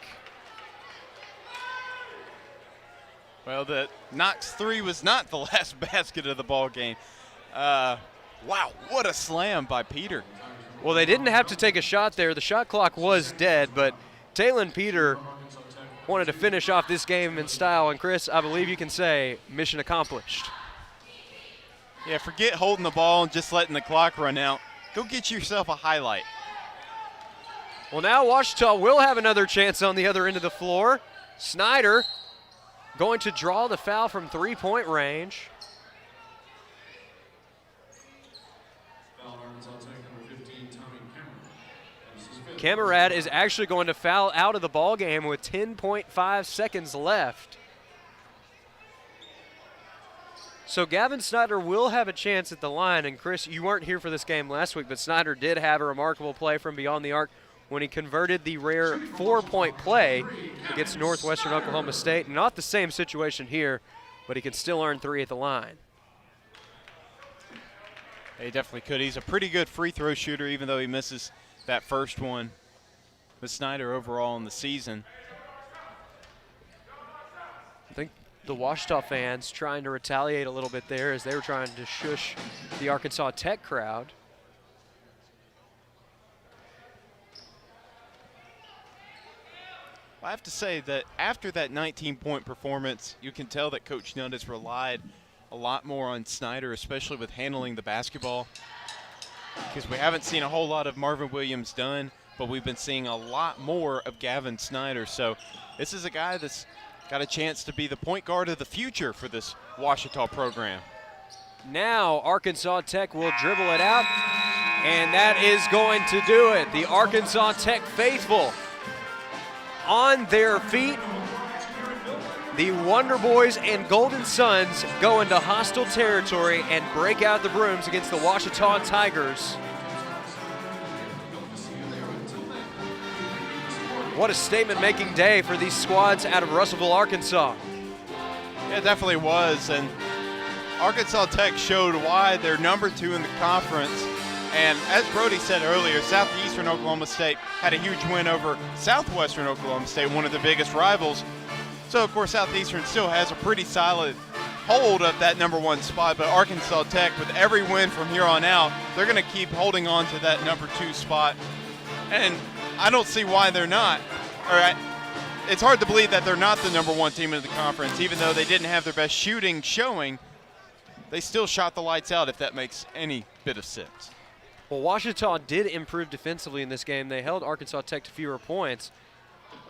Well, the Knox three was not the last basket of the ball game. Wow, what a slam by Peter. Well, they didn't have to take a shot there. The shot clock was dead, but Talon Peter wanted to finish off this game in style. And Chris, I believe you can say mission accomplished. Yeah, forget holding the ball and just letting the clock run out. Go get yourself a highlight. Well, now Ouachita will have another chance on the other end of the floor. Snyder going to draw the foul from three-point range. Camarad is actually going to foul out of the ball game with 10.5 seconds left. So Gavin Snyder will have a chance at the line. And Chris, you weren't here for this game last week, but Snyder did have a remarkable play from beyond the arc when he converted the rare 4-point play against Northwestern Oklahoma State. Not the same situation here, but he can still earn three at the line. He definitely could. He's a pretty good free throw shooter, even though he misses that first one. With Snyder overall in the season, I think the Ouachita fans trying to retaliate a little bit there as they were trying to shush the Arkansas Tech crowd. I have to say that after that 19-point performance, you can tell that Coach Nutt has relied a lot more on Snyder, especially with handling the basketball, because we haven't seen a whole lot of Marvin Williams done, but we've been seeing a lot more of Gavin Snyder. So this is a guy that's got a chance to be the point guard of the future for this Ouachita program. Now Arkansas Tech will dribble it out. And that is going to do it. The Arkansas Tech faithful on their feet. The Wonder Boys and Golden Suns go into hostile territory and break out the brooms against the Ouachita Tigers. What a statement-making day for these squads out of Russellville, Arkansas. It definitely was, and Arkansas Tech showed why they're number 2 in the conference. And as Brody said earlier, Southeastern Oklahoma State had a huge win over Southwestern Oklahoma State, one of the biggest rivals. So, of course, Southeastern still has a pretty solid hold of that number 1 spot, but Arkansas Tech, with every win from here on out, they're going to keep holding on to that number 2 spot. And I don't see why they're not. All right, it's hard to believe that they're not the number 1 team in the conference, even though they didn't have their best shooting showing. They still shot the lights out, if that makes any bit of sense. Well, Ouachita did improve defensively in this game. They held Arkansas Tech to fewer points.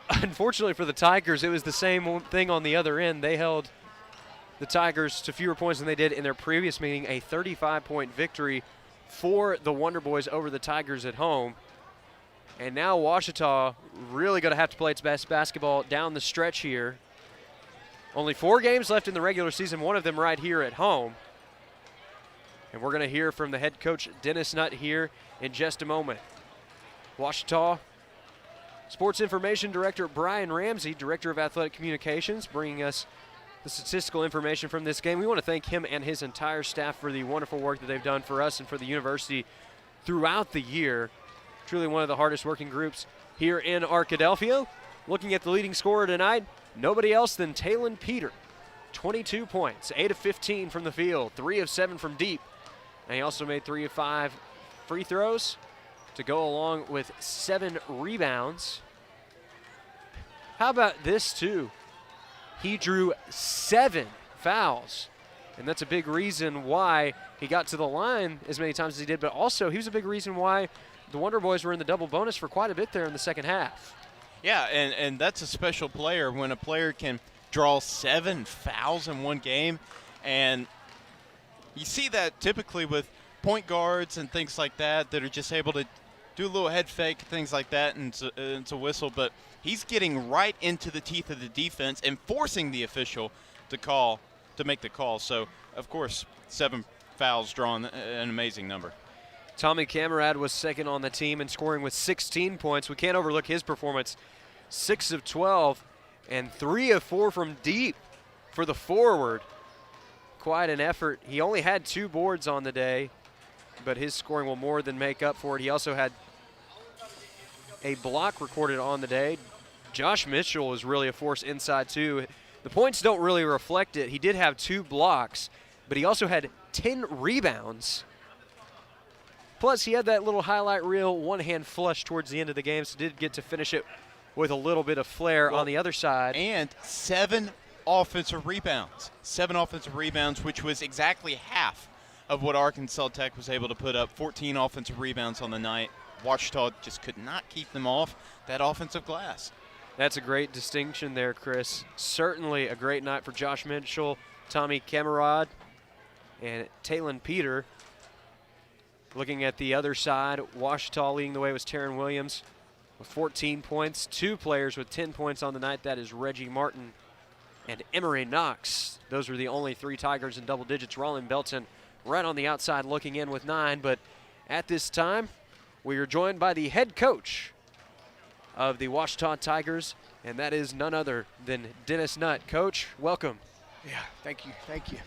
Unfortunately for the Tigers, it was the same thing on the other end. They held the Tigers to fewer points than they did in their previous meeting, a 35-point victory for the Wonder Boys over the Tigers at home. And now Ouachita really going to have to play its best basketball down the stretch here. Only 4 games left in the regular season, one of them right here at home. And we're going to hear from the head coach, Dennis Nutt, here in just a moment. Ouachita Sports Information Director Brian Ramsey, Director of Athletic Communications, bringing us the statistical information from this game. We want to thank him and his entire staff for the wonderful work that they've done for us and for the university throughout the year. Truly one of the hardest working groups here in Arkadelphia. Looking at the leading scorer tonight, nobody else than Talon Peter. 22 points, 8 of 15 from the field, 3 of 7 from deep. And he also made 3 of 5 free throws to go along with 7 rebounds. How about this too? He drew 7 fouls. And that's a big reason why he got to the line as many times as he did, but also he was a big reason why the Wonder Boys were in the double bonus for quite a bit there in the second half. Yeah, and that's a special player when a player can draw 7 fouls in one game. And you see that typically with point guards and things like that are just able to do a little head fake, things like that, and it's a whistle. But he's getting right into the teeth of the defense and forcing the official to make the call. So, of course, 7 fouls drawn, an amazing number. Tommy Camarad was second on the team in scoring with 16 points. We can't overlook his performance. 6 of 12 and 3 of 4 from deep for the forward. Quite an effort. He only had 2 boards on the day, but his scoring will more than make up for it. He also had a block recorded on the day. Josh Mitchell was really a force inside too. The points don't really reflect it. He did have 2 blocks, but he also had 10 rebounds. Plus, he had that little highlight reel one-hand flush towards the end of the game, so did get to finish it with a little bit of flair on the other side. And 7 offensive rebounds. 7 offensive rebounds, which was exactly half of what Arkansas Tech was able to put up. 14 offensive rebounds on the night. Ouachita just could not keep them off that offensive glass. That's a great distinction there, Chris. Certainly a great night for Josh Mitchell, Tommy Camarad, and Talon Peter. Looking at the other side, Ouachita leading the way was Taryn Williams with 14 points. 2 players with 10 points on the night. That is Reggie Martin and Emery Knox. Those were the only 3 Tigers in double digits. Rollin Belton right on the outside looking in with 9. But at this time, we are joined by the head coach of the Ouachita Tigers, and that is none other than Dennis Nutt. Coach, welcome. Yeah, thank you. Thank you.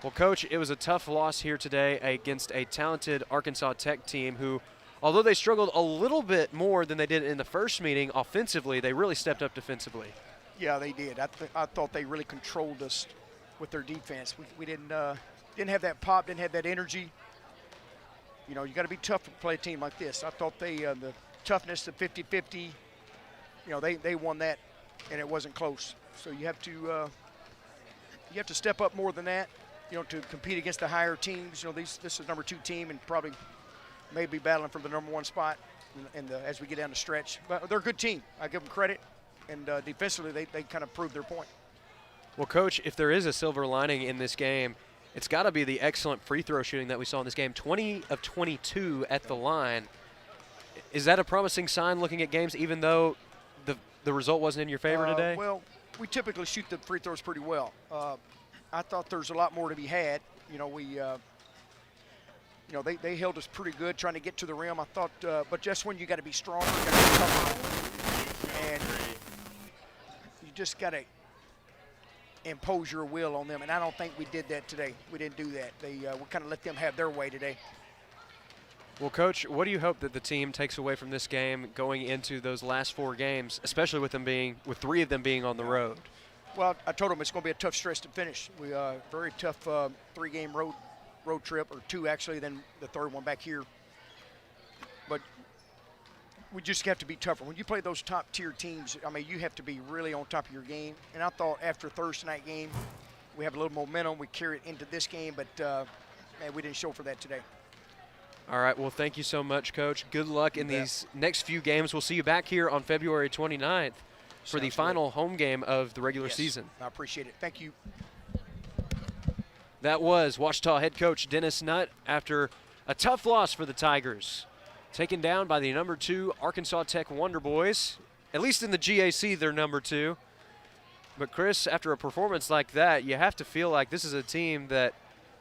Well, Coach, it was a tough loss here today against a talented Arkansas Tech team who, although they struggled a little bit more than they did in the first meeting offensively, they really stepped up defensively. Yeah, they did. I thought they really controlled us with their defense. We didn't have that pop, didn't have that energy. You know, you got to be tough to play a team like this. I thought they the toughness of 50-50, you know, they won that, and it wasn't close. So you have to step up more than that, you know, to compete against the higher teams. You know, this is number 2 team and probably maybe battling for the number 1 spot as we get down the stretch. But they're a good team. I give them credit, and defensively they kind of proved their point. Well, Coach, if there is a silver lining in this game, it's got to be the excellent free throw shooting that we saw in this game. 20 of 22 at the line. Is that a promising sign looking at games, even though the result wasn't in your favor today? Well, we typically shoot the free throws pretty well. I thought there's a lot more to be had. They held us pretty good trying to get to the rim. I thought, but just when you got to be stronger, you got to be tougher, and you just got to impose your will on them. And I don't think we did that today. We didn't do that. We kind of let them have their way today. Well, Coach, what do you hope that the team takes away from this game going into those last 4 games, especially with 3 of them being on the road? Well, I told them it's going to be a tough stretch to finish. We very tough 3-game road trip, or 2 actually, then the 3rd one back here. But we just have to be tougher. When you play those top-tier teams, I mean, you have to be really on top of your game. And I thought after Thursday night game, we have a little momentum. We carry it into this game, but man, we didn't show for that today. All right, well, thank you so much, Coach. Good luck in these next few games. We'll see you back here on February 29th for the final home game of the regular season. I appreciate it. Thank you. That was Ouachita head coach Dennis Nutt after a tough loss for the Tigers. Taken down by the number 2 Arkansas Tech Wonder Boys. At least in the GAC, they're number 2. But, Chris, after a performance like that, you have to feel like this is a team that,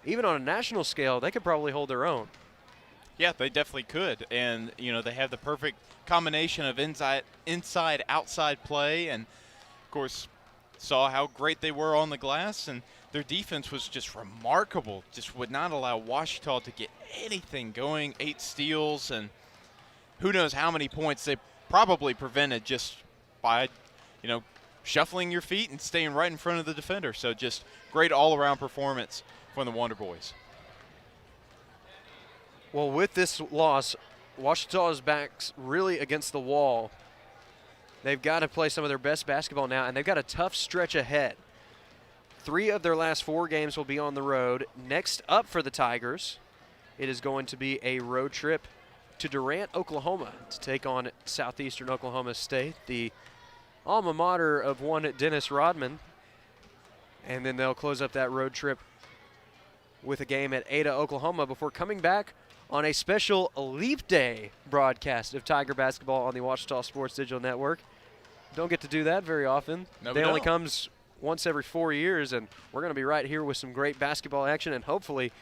even on a national scale, they could probably hold their own. Yeah, they definitely could. And, they have the perfect combination of inside, outside play. And, of course, saw how great they were on the glass. And their defense was just remarkable. Just would not allow Ouachita to get anything going. 8 steals, and who knows how many points they probably prevented just by, shuffling your feet and staying right in front of the defender. So just great all-around performance from the Wonder Boys. Well, with this loss, Ouachita's back's really against the wall. They've got to play some of their best basketball now, and they've got a tough stretch ahead. 3 of their last 4 games will be on the road. Next up for the Tigers, it is going to be a road trip to Durant, Oklahoma, to take on Southeastern Oklahoma State, the alma mater of one Dennis Rodman. And then they'll close up that road trip with a game at Ada, Oklahoma, before coming back on a special Leap Day broadcast of Tiger basketball on the Ouachita Sports Digital Network. Don't get to do that very often. No, they only comes once every 4 years, and we're going to be right here with some great basketball action, and hopefully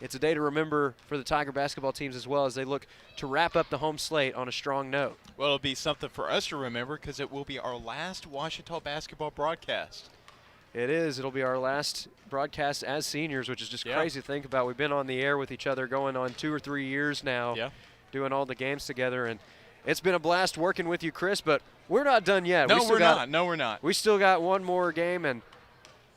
it's a day to remember for the Tiger basketball teams as well as they look to wrap up the home slate on a strong note. Well, it'll be something for us to remember because it will be our last Ouachita basketball broadcast. It is. It'll be our last broadcast as seniors, which is just crazy to think about. We've been on the air with each other going on 2 or 3 years now, doing all the games together, and it's been a blast working with you, Chris, but we're not done yet. No, we're not. No, we're not. We still got one more game, and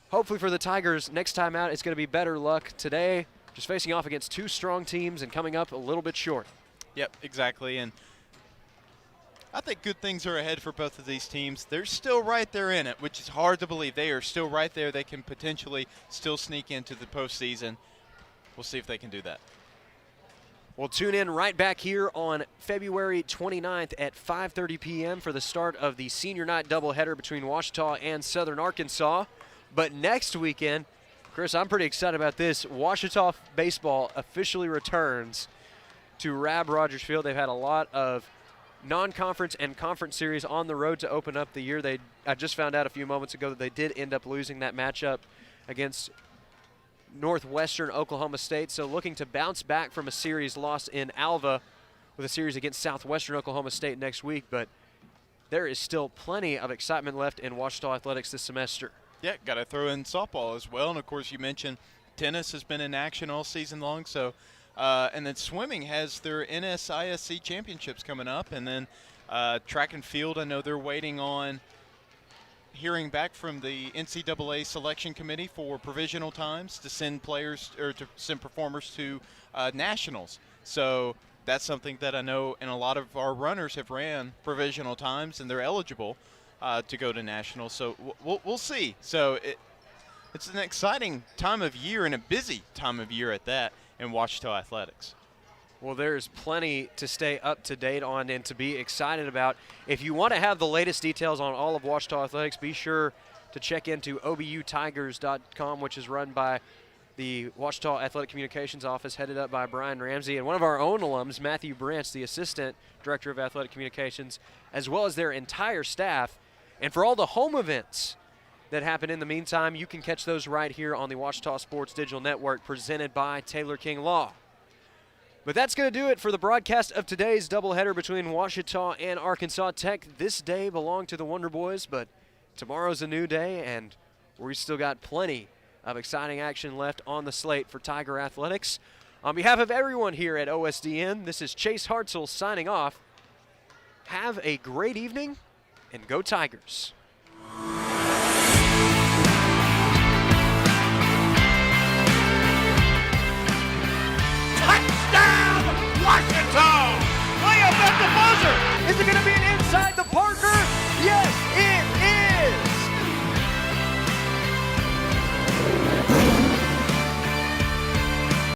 hopefully for the Tigers, next time out, it's going to be better luck. Today, just facing off against 2 strong teams and coming up a little bit short. Yep, exactly, and I think good things are ahead for both of these teams. They're still right there in it, which is hard to believe. They are still right there. They can potentially still sneak into the postseason. We'll see if they can do that. We'll tune in right back here on February 29th at 5:30 p.m. for the start of the senior night doubleheader between Ouachita and Southern Arkansas. But next weekend, Chris, I'm pretty excited about this. Ouachita baseball officially returns to Rab Rogers Field. They've had a lot of non-conference and conference series on the road to open up the year. I just found out a few moments ago that they did end up losing that matchup against Northwestern Oklahoma State, so looking to bounce back from a series lost in Alva with a series against Southwestern Oklahoma State next week, but there is still plenty of excitement left in Ouachita athletics this semester. Yeah, got to throw in softball as well, and of course you mentioned tennis has been in action all season long, so and then swimming has their NSISC championships coming up, and then track and field, I know they're waiting on hearing back from the NCAA selection committee for provisional times to send players or to send performers to nationals. So that's something that I know, and a lot of our runners have ran provisional times, and they're eligible to go to nationals. So we'll see. So it's an exciting time of year and a busy time of year at that in Ouachita athletics. Well, there's plenty to stay up to date on and to be excited about. If you want to have the latest details on all of Ouachita athletics, be sure to check into obutigers.com, which is run by the Ouachita Athletic Communications Office headed up by Brian Ramsey, and one of our own alums, Matthew Brents, the Assistant Director of Athletic Communications, as well as their entire staff. And for all the home events that happen in the meantime, you can catch those right here on the Ouachita Sports Digital Network, presented by Taylor King Law. But that's going to do it for the broadcast of today's doubleheader between Ouachita and Arkansas Tech. This day belonged to the Wonder Boys, but tomorrow's a new day, and we've still got plenty of exciting action left on the slate for Tiger Athletics. On behalf of everyone here at OSDN, this is Chase Hartzell signing off. Have a great evening, and go Tigers.